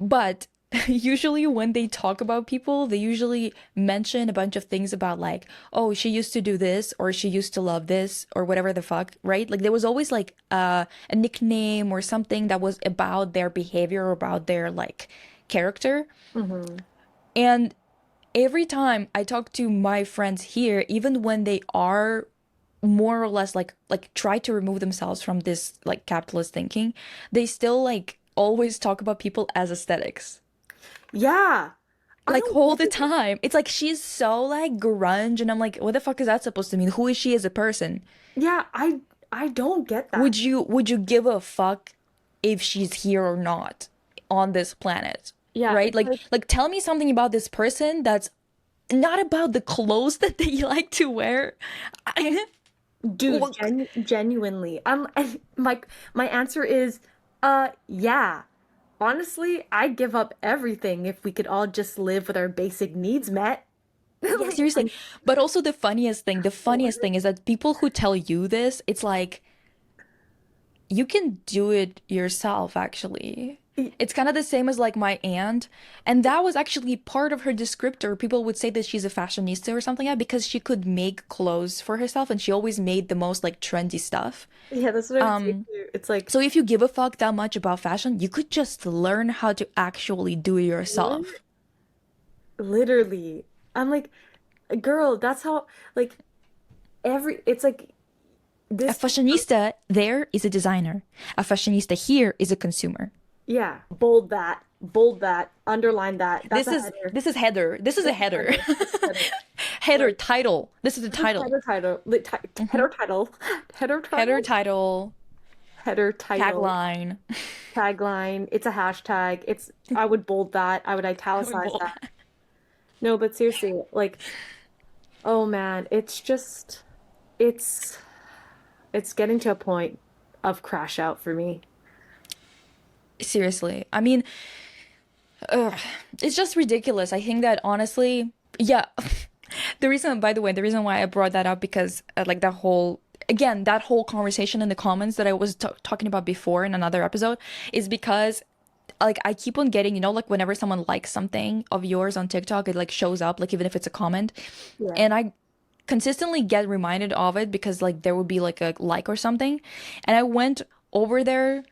But usually when they talk about people, they usually mention a bunch of things about like, oh, she used to do this or she used to love this or whatever the fuck, right? Like there was always like a nickname or something that was about their behavior or about their like character. Hmm. And every time I talk to my friends here, even when they are more or less like try to remove themselves from this like capitalist thinking, they still like always talk about people as aesthetics. Yeah. I Like don't all get the it. time. It's like she's so like grunge and I'm like, what the fuck is that supposed to mean? Who is she as a person? Yeah, I don't get that. Would you give a fuck if she's here or not on this planet? Yeah, Right? it's Like like, like tell me something about this person that's not about the clothes that they like to wear. I, dude, look, genuinely. My answer is yeah. Honestly, I'd give up everything if we could all just live with our basic needs met. yeah, Like, seriously. But also the funniest thing is that people who tell you this, it's like you can do it yourself, actually. It's kind of the same as like my aunt, and that was actually part of her descriptor. People would say that she's a fashionista or something like that because she could make clothes for herself and she always made the most like trendy stuff. yeah, that's what I would say too. It's like So if you give a fuck that much about fashion, you could just learn how to actually do it lit- yourself. literally. I'm like, girl, that's how like it's like A this fashionista there is a designer. A fashionista here is a consumer. yeah, bold that, underline that. That's This a is header. this is header. This is a This is header. header. This is header. Header Like title. This is a this is title. header title, Hmm. header title, header Header title, title. header title, Tagline. tagline. It's a hashtag. I would bold that. I would I would italicize bold that. that. No, but seriously, like, oh man, it's it's getting to a point of crash out for me. Seriously. I mean, Ugh, it's just ridiculous. I think that honestly, yeah. The reason, by the way, the reason why I brought that up because like that whole again that whole conversation in the comments that I was talking about before in another episode is because like I keep on getting, like whenever someone likes something of yours on TikTok, it like shows up, like even if it's a comment, Yeah. and I consistently get reminded of it because like there would be like a like or something, and I went over there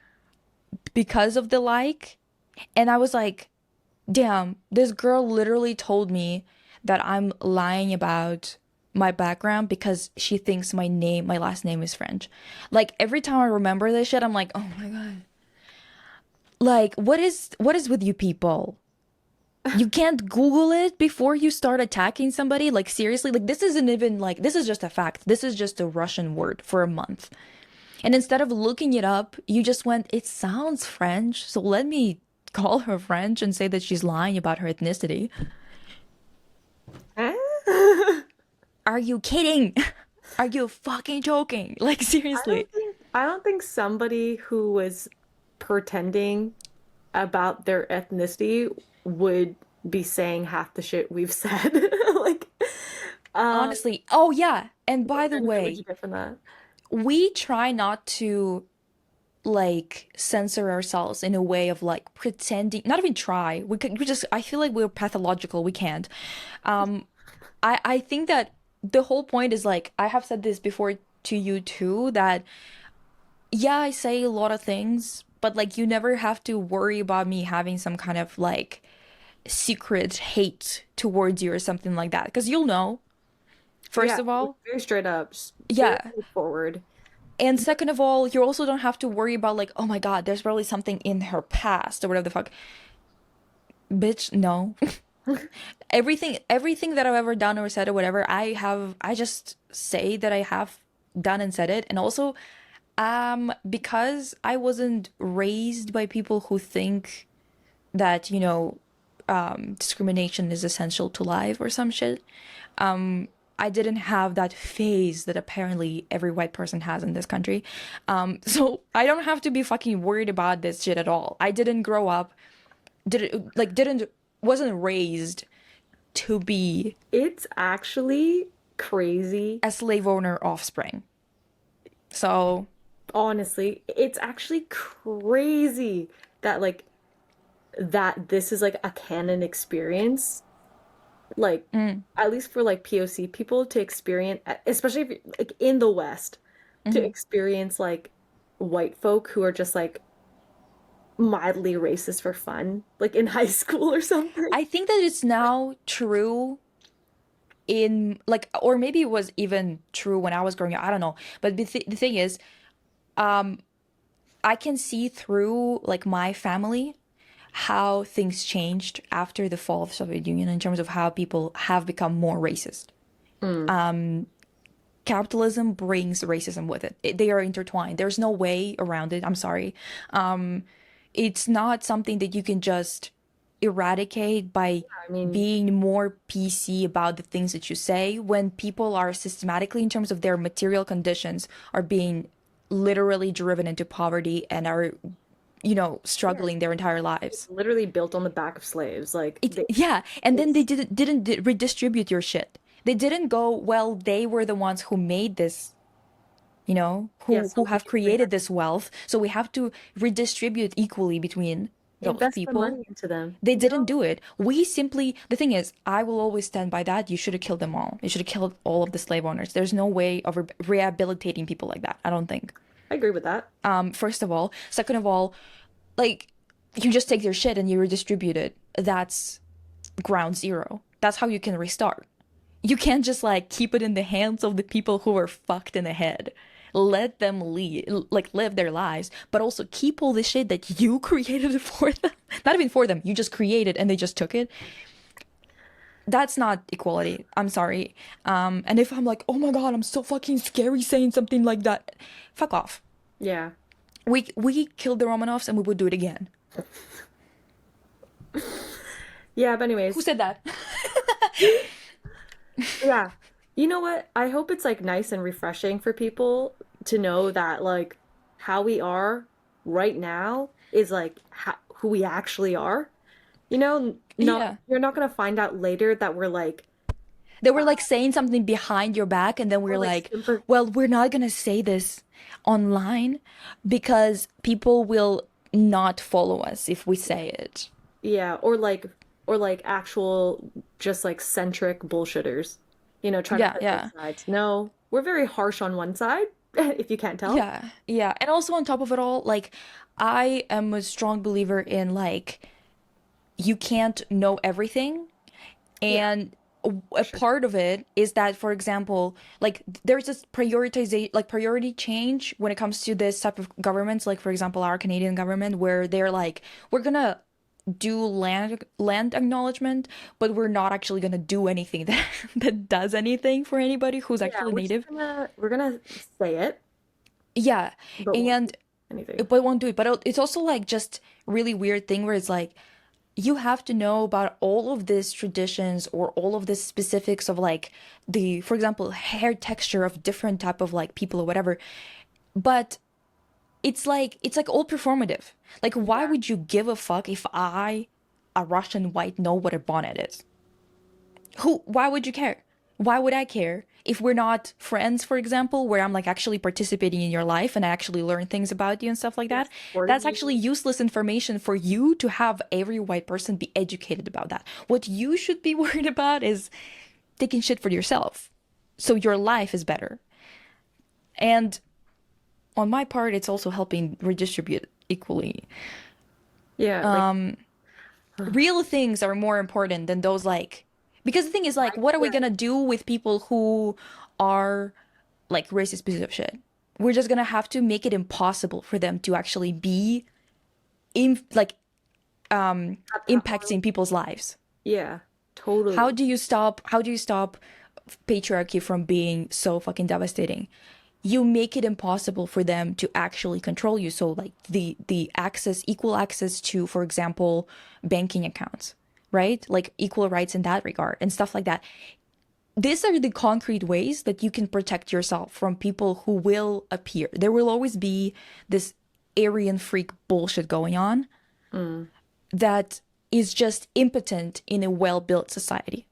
because of the like, and I was like, damn, this girl literally told me that I'm lying about my background because she thinks my last name is French. Like every time I remember this shit, I'm like, oh my God. Like, what is with you people? You can't Google it before you start attacking somebody? Like seriously? Like this isn't even like this is just a fact. This is just a Russian word for a month. And instead of looking it up, you just went, it sounds French, so let me call her French and say that she's lying about her ethnicity. Eh? Are you kidding? Are you fucking joking? Like, seriously. I don't think somebody who was pretending about their ethnicity would be saying half the shit we've said. Like, um, Honestly. Oh, yeah. And by what the benefit would way, you get from that? we try not to like censor ourselves in a way of like pretending, not even try. We just, I feel like we're pathological. We can't. Um, I think that the whole point is like, I have said this before to you too, that yeah, I say a lot of things, but like you never have to worry about me having some kind of like secret hate towards you or something like that. Because you'll know, Yeah, first of all. very straight up, very Yeah. straightforward. And second of all, you also don't have to worry about like, oh my God, there's probably something in her past or whatever the fuck. Bitch, no. Everything that I've ever done or said or whatever, I just say that I have done and said it. And also, because I wasn't raised by people who think that, discrimination is essential to life or some shit. I didn't have that phase that apparently every white person has in this country. So I don't have to be fucking worried about this shit at all. I didn't grow up, didn't, wasn't raised to be It's actually crazy. a slave owner offspring. So, Honestly, it's actually crazy that like that this is like a canon experience. Like at least for like POC people to experience, especially if like in the West, to mhm. experience like white folk who are just like mildly racist for fun, like in high school or something. I think that it's now true in like, or maybe it was even true when I was growing up. I don't know. But the thing is, I can see through like my family how things changed after the fall of Soviet Union in terms of how people have become more racist. Mm. Capitalism brings racism with it. They are intertwined. There's no way around it. I'm sorry. It's not something that you can just eradicate by I mean, being more PC about the things that you say when people are systematically, in terms of their material conditions, are being literally driven into poverty and are, yeah, struggling their entire lives. literally built on the back of slaves. Like they, Yeah, and then they it's didn't redistribute your shit. They didn't go, well, they were the ones who made this, yeah, who so have we created have this wealth, so we have to redistribute equally between to those invest the people. money into them. They You didn't know, do it. We simply, the thing is, I will always stand by that. You should have killed them all. You should have killed all of the slave owners. There's no way of rehabilitating people like that, I don't think. I agree with that. First of all. Second of all, like, you just take their shit and you redistribute it. That's ground zero. That's how you can restart. You can't just like keep it in the hands of the people who are fucked in the head. Let them live their lives, but also keep all the shit that you created for them. Not even for them, you just created and they just took it. That's not equality. I'm sorry. And if I'm like, oh my God, I'm so fucking scary saying something like that, fuck off. Yeah. We killed the Romanovs and we would do it again. Yeah, but Who anyways, said that? yeah. You know what? I hope it's like nice and refreshing for people to know that like how we are right now is like who we actually are. You know, not Yeah. you're not gonna find out later that we're like They were like saying something behind your back, and then or we're like like, super well, we're not gonna say this online because people will not follow us if we say it. yeah, or like actual just like centric bullshitters. You know, try to Yeah, play both yeah. sides. No, we're very harsh on one side, if you can't tell. Yeah, yeah. And also on top of it all, like I am a strong believer in like you can't know everything. Yeah, And for a sure. part of it is that, for example, like there's this prioritization, like priority change when it comes to this type of governments, like for example, our Canadian government, where they're like, we're gonna do land acknowledgement, but we're not actually gonna do anything that that does anything for anybody who's Yeah, actually native. we're gonna say it, Yeah, but won't do and anything. but won't do it. But it's also like just really weird thing where it's like you have to know about all of these traditions or all of the specifics of like the, for example, hair texture of different type of like people or whatever. But it's like all performative. Like why Yeah. would you give a fuck if I, a Russian white, know what a bonnet is? Why would you care? Why would I care if we're not friends, for example, where I'm like actually participating in your life and I actually learn things about you and stuff like Yeah, that? supporting That's actually you. useless information for you to have every white person be educated about that. What you should be worried about is taking shit for yourself. So your life is better. And on my part, it's also helping redistribute equally. Yeah, like Real things are more important than those like, because the thing is like, what are we yeah, gonna do with people who are like racist pieces of shit? We're just gonna have to make it impossible for them to actually be in like at that level. impacting people's lives. Yeah, totally. How do you stop patriarchy from being so fucking devastating? You make it impossible for them to actually control you. So like the access, equal access to, for example, banking accounts, right? Like equal rights in that regard and stuff like that. These are the concrete ways that you can protect yourself from people who will appear. There will always be this Aryan freak bullshit going on Mm. that is just impotent in a well-built society.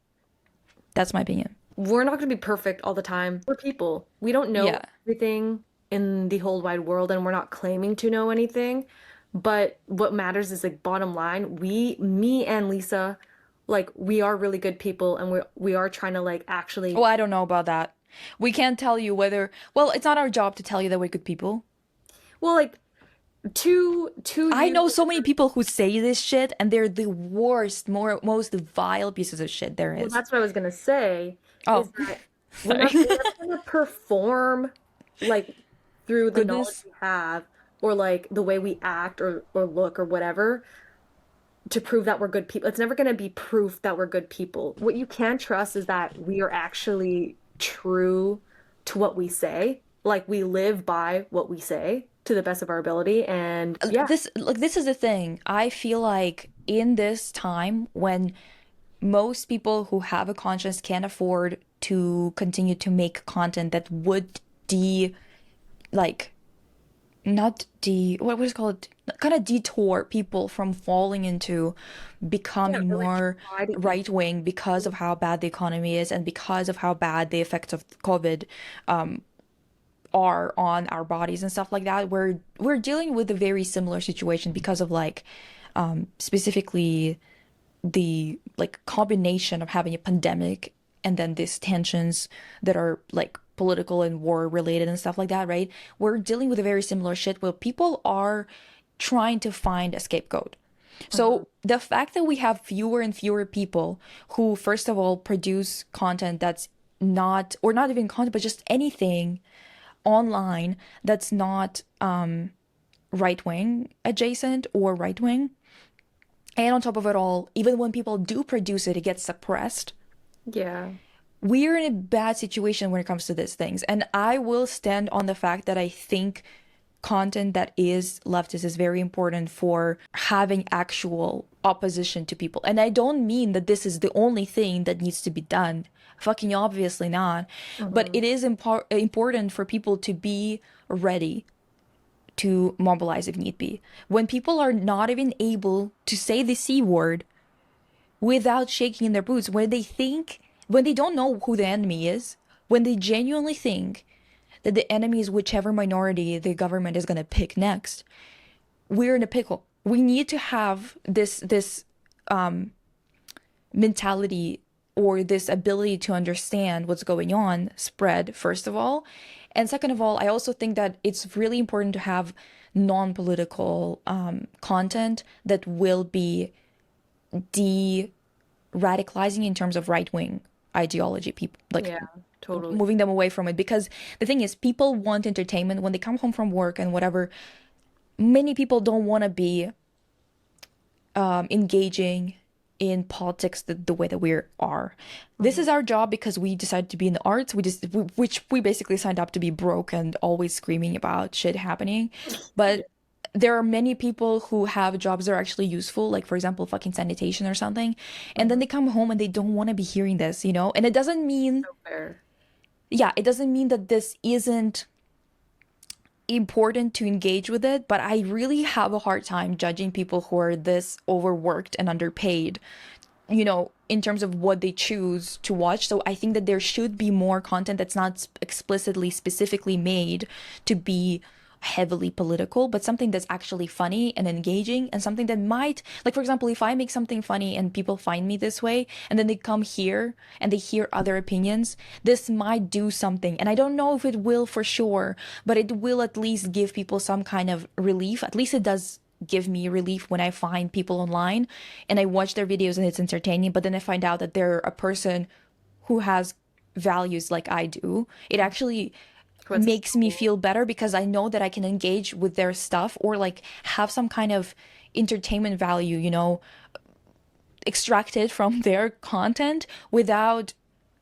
That's my opinion. We're not going to be perfect all the time. We're people. We don't know Yeah. everything in the whole wide world, and we're not claiming to know anything. But what matters is like bottom line, me and Lisa, like we are really good people, and we are trying to like Oh, actually, I don't know about that. We can't tell you whether, well, it's not our job to tell you that we're good people. well, like to I you. know so many people who say this shit and they're the worst, most vile pieces of shit there Well, is. that's what I was gonna say, is Oh, that sorry. we're never gonna perform like through the knowledge Goodness. we have or like the way we act or look or whatever to prove that we're good people. It's never gonna be proof that we're good people. What you can trust is that we are actually true to what we say. Like we live by what we say to the best of our ability. And yeah, This is the thing. I feel like in this time when most people who have a conscience can't afford to continue to make content that would de like not de what was it called, kind of detour people from falling into yeah, becoming or like more try to eat. right wing because of how bad the economy is and because of how bad the effects of COVID are on our bodies and stuff like that. We're dealing with a very similar situation because of like specifically the like combination of having a pandemic and then these tensions that are like political and war related and stuff like that, right? We're dealing with a very similar shit where people are trying to find a scapegoat. Mhm. So the fact that we have fewer and fewer people who, first of all, produce content that's not, or not even content, but just anything online that's not right wing adjacent or right wing. And on top of it all, even when people do produce it, it gets suppressed. Yeah. We're in a bad situation when it comes to these things. And I will stand on the fact that I think content that is leftist is very important for having actual opposition to people. And I don't mean that this is the only thing that needs to be done. Fucking obviously not. But Mhm. it is important for people to be ready to mobilize if need be. When people are not even able to say the C word, without shaking in their boots, when they don't know who the enemy is, when they genuinely think that the enemy is whichever minority the government is going to pick next, we're in a pickle. We need to have this mentality, or this ability to understand what's going on, spread, first of all. And second of all, I also think that it's really important to have non-political content that will be de-radicalizing in terms of right-wing ideology, people like Yeah, totally. moving them away from it. Because the thing is, people want entertainment when they come home from work and whatever. Many people don't want to be engaging in politics the way that we are. This is our job because we decided to be in the arts. Which we basically signed up to be broke and always screaming about shit happening. But there are many people who have jobs that are actually useful, like for example, fucking sanitation or something. And then they come home and they don't want to be hearing this, you know? And it doesn't mean, Fair. yeah, it doesn't mean that this isn't important to engage with it, but I really have a hard time judging people who are this overworked and underpaid, you know, in terms of what they choose to watch. So I think that there should be more content that's not explicitly, specifically made to be heavily political, but something that's actually funny and engaging, and something that might, like for example, if I make something funny and people find me this way and then they come here and they hear other opinions, this might do something. And I don't know if it will for sure, but it will at least give people some kind of relief. At least it does give me relief when I find people online and I watch their videos and it's entertaining, but then I find out that they're a person who has values like I do. It actually makes me feel better because I know that I can engage with their stuff, or like have some kind of entertainment value, you know, extracted from their content without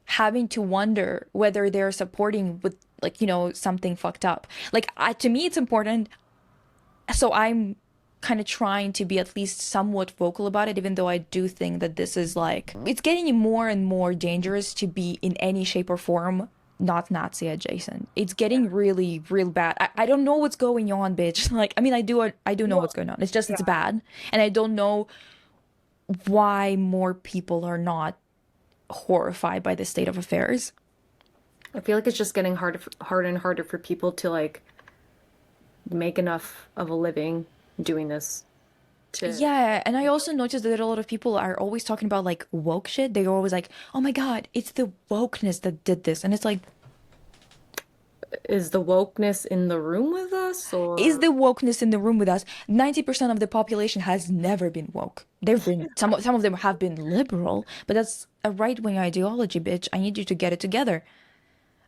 having to wonder whether they're supporting with, like, you know, something fucked up. Like, to me it's important, so I'm kind of trying to be at least somewhat vocal about it, even though I do think that this is like, it's getting more and more dangerous to be in any shape or form not Nazi adjacent. It's getting really real bad. I don't know what's going on, bitch. Like, I mean, I do know what's going on. It's just, it's bad, and I don't know why more people are not horrified by the state of affairs. I feel like it's just getting harder and harder for people to like make enough of a living doing this. Yeah, and I also noticed that a lot of people are always talking about like woke shit. They're always like, "Oh my God, it's the wokeness that did this," and it's like, Is the wokeness in the room with us, or is the wokeness in the room with us? 90% of the population has never been woke. They've been some of them have been liberal, but that's a right-wing ideology, bitch. I need you to get it together.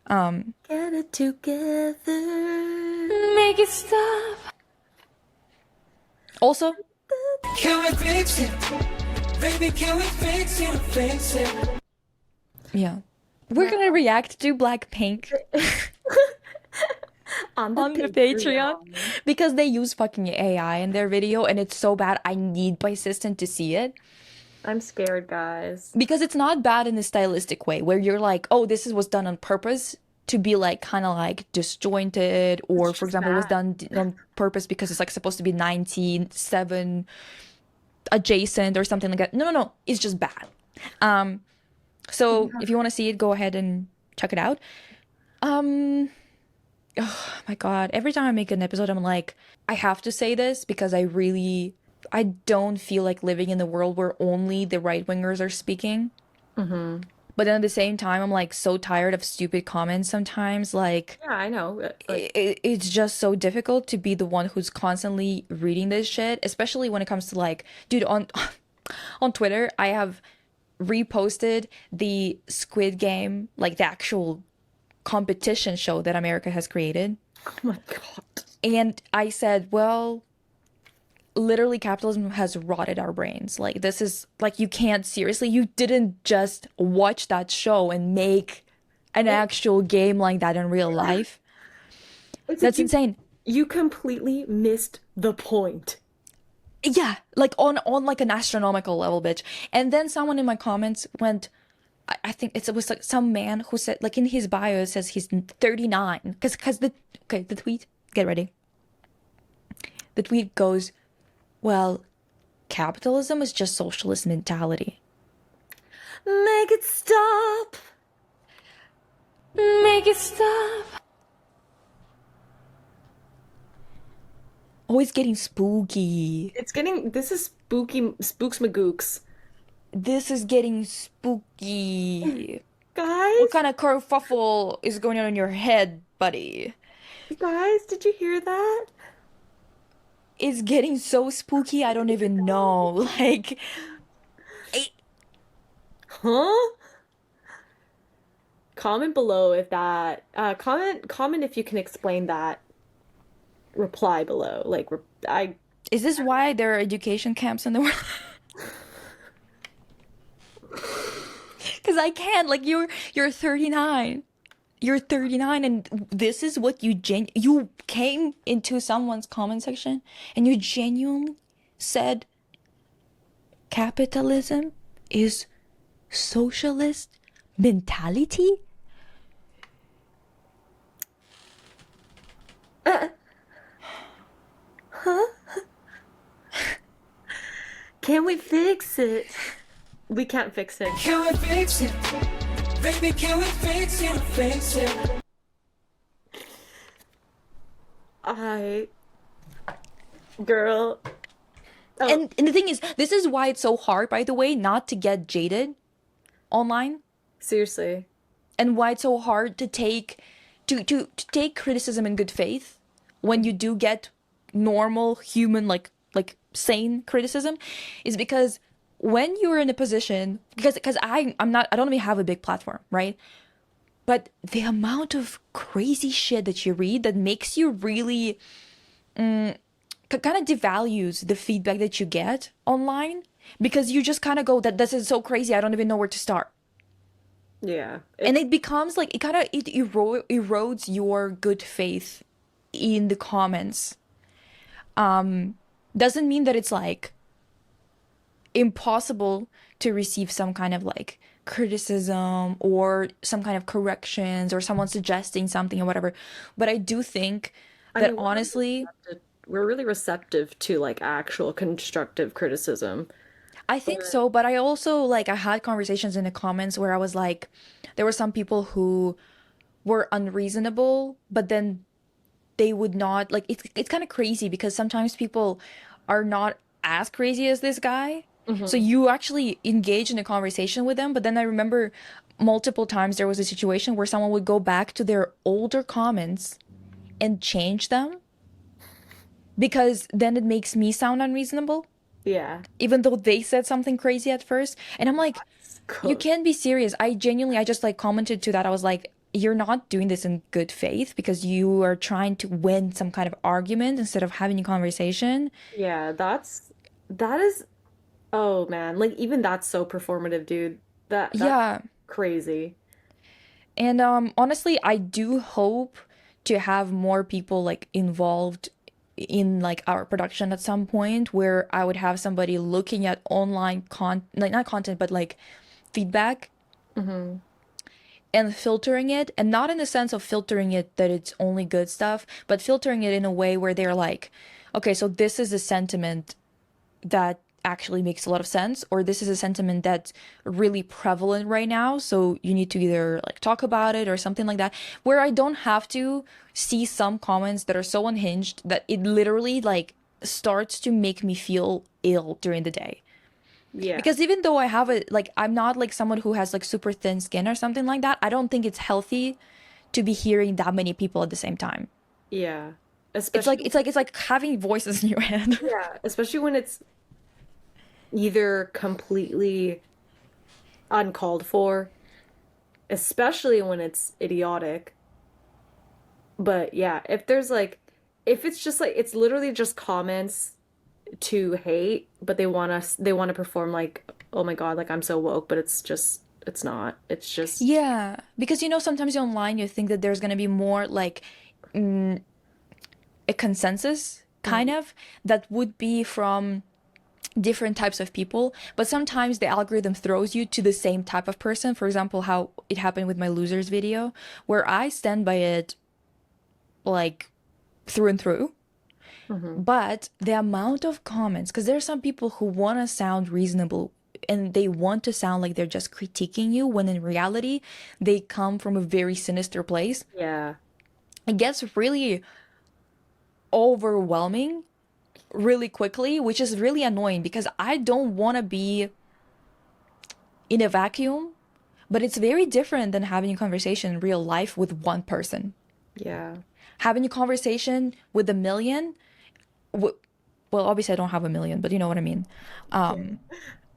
get it together? Make it stop. Also, Can we fix it? Baby, can we fix it? Fix it. yeah, we're gonna react to Blackpink On on the Patreon because they use fucking AI in their video, and it's so bad. I need my assistant to see it. I'm scared, guys. Because it's not bad in a stylistic way where you're like, oh, this was done on purpose to be like kind of like disjointed, or for example, was done on purpose because it's like supposed to be 97 adjacent or something like that. No, it's just bad. So if you want to see it, go ahead and check it out. Oh my God, every time I make an episode, I'm like, I have to say this because I don't feel like living in the world where only the right-wingers are speaking. But then at the same time, I'm like so tired of stupid comments sometimes. Like, Yeah, I know. Like, it's just so difficult to be the one who's constantly reading this shit, especially when it comes to like, dude, on on Twitter, I have reposted the Squid Game, like the actual competition show that America has created. oh my God. And I said, well, literally capitalism has rotted our brains. Like, this is like, you can't seriously, you didn't just watch that show and make an actual game like that in real life. That's insane. You completely missed the point. Yeah, like on like an astronomical level, bitch. And then someone in my comments went, I think it was like some man who said, like in his bio it says he's 39, because the tweet, get ready, the tweet goes, well, capitalism is just socialist mentality. Make it stop. Make it stop. Oh, it's getting spooky. This is spooky, spooks magooks. This is getting spooky. What Guys, kind of kerfuffle is going on in your head, buddy? guys, did you hear that? It's getting so spooky, I don't even know. Like, I- Huh? Comment below if that, comment if you can explain that. Reply below. is this why there are education camps in the world? Because I can't. Like, you're 39. You're 39, and this is what you came into someone's comment section, and you genuinely said capitalism is socialist mentality? Can we fix it? We can't fix it. Can we fix it? Baby, can we fix it? Fix it. I, girl. Oh, And the thing is, this is why it's so hard, by the way, not to get jaded online, seriously. and why it's so hard to take criticism in good faith when you do get normal human, like sane criticism, is because when you're in a position, because I don't even have a big platform, right? But the amount of crazy shit that you read that makes you really kind of devalues the feedback that you get online, because you just kind of go, that this is so crazy, I don't even know where to start. Yeah. And it becomes like it erodes your good faith in the comments. Doesn't mean that it's like impossible to receive some kind of like criticism or some kind of corrections or someone suggesting something or whatever, but I do think I that mean, honestly, we're really receptive to like actual constructive criticism. I think so, but I also like I had conversations in the comments where I was like, there were some people who were unreasonable, but then they would not like it's kind of crazy because sometimes people are not as crazy as this guy. So Hmm. you actually engage in a conversation with them, but then I remember multiple times there was a situation where someone would go back to their older comments and change them because then it makes me sound unreasonable, Yeah. even though they said something crazy at first. And I'm like, you Cool. can't be serious. I just like commented to that. I was like, you're not doing this in good faith because you are trying to win some kind of argument instead of having a conversation. Yeah, that is, oh man, like even that's so performative, dude. That's Yeah. crazy. And honestly, I do hope to have more people like involved in like our production at some point where I would have somebody looking at online like not content, but like feedback Hmm. and filtering it, and not in the sense of filtering it that it's only good stuff, but filtering it in a way where they're like, okay, so this is a sentiment that actually makes a lot of sense, or this is a sentiment that's really prevalent right now, so you need to either like talk about it or something like that, where I don't have to see some comments that are so unhinged that it literally like starts to make me feel ill during the day. Yeah. Because even though I have a like I'm not like someone who has like super thin skin or something like that, I don't think it's healthy to be hearing that many people at the same time. Yeah. It's Especially like it's like having voices in your head. yeah, especially when it's either completely uncalled for, especially when it's idiotic. But yeah, if it's just like it's literally just comments to hate, but they want to perform like, oh my God, like I'm so woke, but it's not. It's just Yeah, because sometimes online you think that there's gonna be more like a consensus kind Mhm. of that would be from different types of people, but sometimes the algorithm throws you to the same type of person. For example, how it happened with my losers video, where I stand by it like through and through. Mhm. But the amount of comments, because there are some people who want to sound reasonable and they want to sound like they're just critiquing you when in reality they come from a very sinister place. Yeah. It gets really overwhelming really quickly, which is really annoying because I don't want to be in a vacuum, but it's very different than having a conversation in real life with one person. Yeah. Having a conversation with a million, well, obviously I don't have a million, but you know what I mean.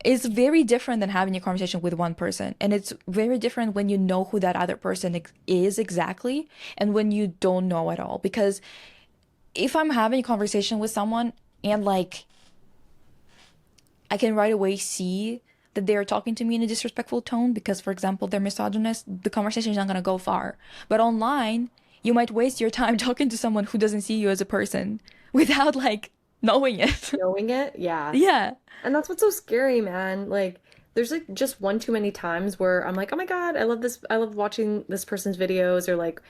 It's very different than having a conversation with one person. And it's very different when you know who that other person is exactly and when you don't know at all. Because if I'm having a conversation with someone and like I can right away see that they're talking to me in a disrespectful tone because, for example, they're misogynist, the conversation is not going to go far. But online, you might waste your time talking to someone who doesn't see you as a person without like knowing it. Knowing it, yeah. Yeah. And that's what's so scary, man. Like, there's like just one too many times where I'm like, oh my God, I love this. I love watching this person's videos or like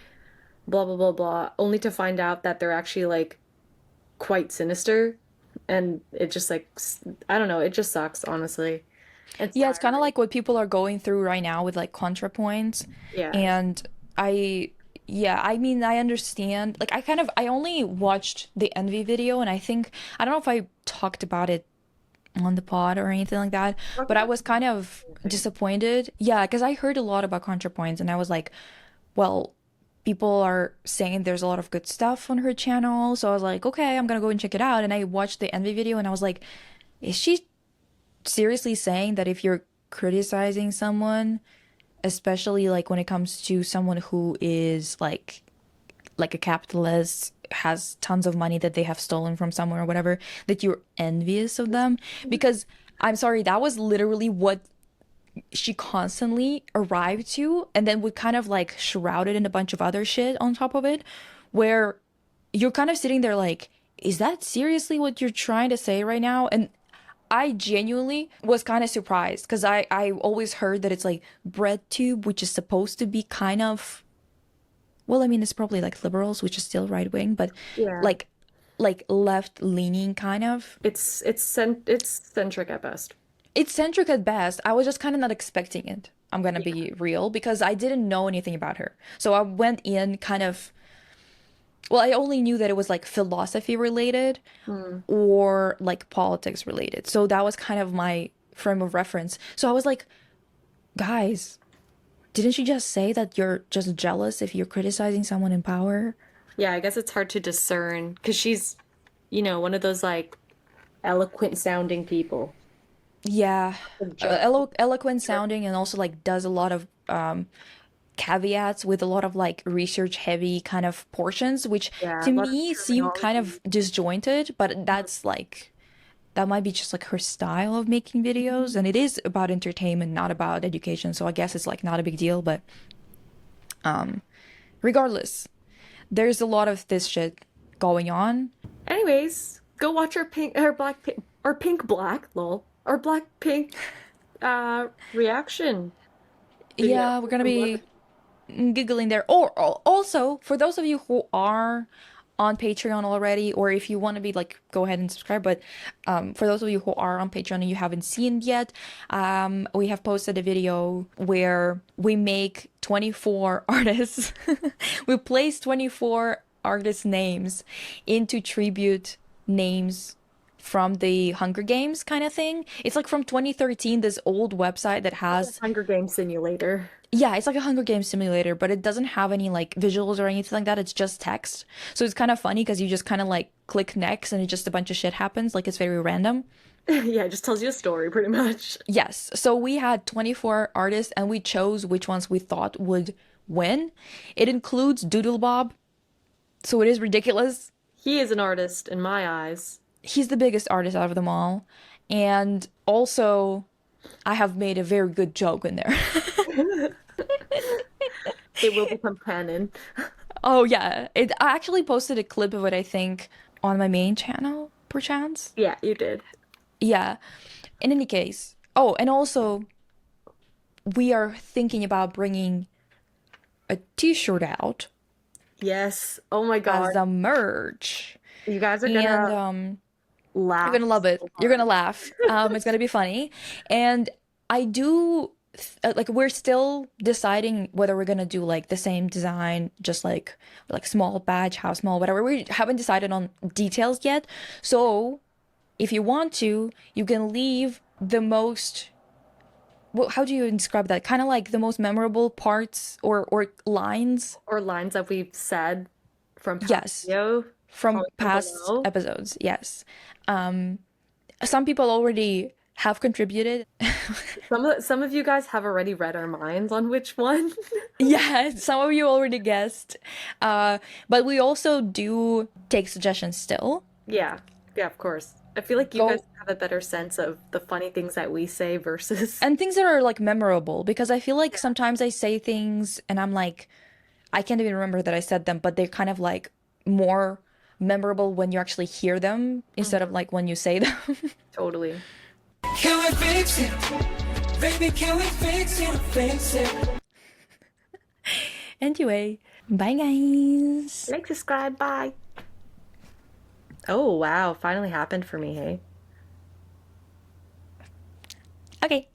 blah, blah, blah, blah, only to find out that they're actually like quite sinister. And it just like, I don't know, it just sucks, honestly. It's Yeah, it's kind of tiring. like what people are going through right now with like ContraPoints. Yeah. And I, yeah, I mean, I understand. Like, I only watched the Envy video, and I think, I don't know if I talked about it on the pod or anything like that, Talk but I about was kind of anything. disappointed. Yeah, because I heard a lot about ContraPoints, and I was like, well, people are saying there's a lot of good stuff on her channel. So I was like, okay, I'm gonna go and check it out. And I watched the Envy video, and I was like, is she seriously saying that if you're criticizing someone, especially like when it comes to someone who is like a capitalist, has tons of money that they have stolen from somewhere or whatever, that you're envious of them? Because I'm sorry, that was literally what she constantly arrived to, and then would kind of like shroud it in a bunch of other shit on top of it, where you're kind of sitting there like, is that seriously what you're trying to say right now? And I genuinely was kind of surprised because I always heard that it's like BreadTube, which is supposed to be kind of, well, I mean, it's probably like liberals, which is still right wing, but Yeah. like left leaning kind of. It's centric at best. It's centric at best. I was just kind of not expecting it. I'm gonna be real because I didn't know anything about her. So I went in kind of, well, I only knew that it was like philosophy related Hmm. or like politics related. So that was kind of my frame of reference. So I was like, guys, didn't you just say that you're just jealous if you're criticizing someone in power? Yeah, I guess it's hard to discern because she's, one of those like eloquent sounding people. Yeah, Just, eloquent sounding, and also like does a lot of caveats with a lot of like research heavy kind of portions, which yeah, to a lot of me seem kind terminology. of disjointed, but that's like that might be just like her style of making videos, and it is about entertainment, not about education. So I guess it's like not a big deal, but regardless, there's a lot of this shit going on. Anyways, go watch our pink, our black, pink, our pink black, lol, our black pink reaction video. Yeah, we're gonna We love it. be giggling there. Or also, for those of you who are on Patreon already, or if you want to be like, go ahead and subscribe. But for those of you who are on Patreon and you haven't seen yet, we have posted a video where we make 24 artists. We place 24 artist names into tribute names from the Hunger Games kind of thing. It's like from 2013, this old website that has, Hunger Games simulator. yeah, it's like a Hunger Games simulator, but it doesn't have any like visuals or anything like that. It's just text. So it's kind of funny because you just kind of like click next and it just a bunch of shit happens. Like it's very random. Yeah, it just tells you a story pretty much. Yes. So we had 24 artists and we chose which ones we thought would win. It includes Doodle Bob. So it is ridiculous. He is an artist in my eyes. He's the biggest artist out of them all. And also, I have made a very good joke in there. It will become canon. Oh yeah, I actually posted a clip of it, I think, on my main channel, perchance. Yeah, you did. Yeah. In any case, oh, and also we are thinking about bringing a t-shirt out Yes. Oh my as God. a merch. You guys are And gonna You're laugh gonna love it. so You're gonna hard. laugh. It's gonna be funny. And I do like we're still deciding whether we're gonna do like the same design, just like small batch, how small, whatever. We haven't decided on details yet. So if you want to, you can leave the most, well, how do you describe that? Kind of like the most memorable parts or lines. Or lines that we've said from past Yes, video, from comment them past below. episodes. Yes. Some people already have contributed. Some of you guys have already read our minds on which one. Yeah, some of you already guessed. But we also do take suggestions still. Yeah, yeah, of course. I feel like you guys Go have a better sense of the funny things that we say versus. and things that are like memorable because I feel like Yeah, sometimes I say things and I'm like, I can't even remember that I said them, but they're kind of like more memorable when you actually hear them instead of mhm, like when you say them. totally. Can we fix it? Baby, can we fix it? Fix it. Anyway, bye guys. Like, subscribe, bye. Oh, wow, finally happened for me, hey? Okay.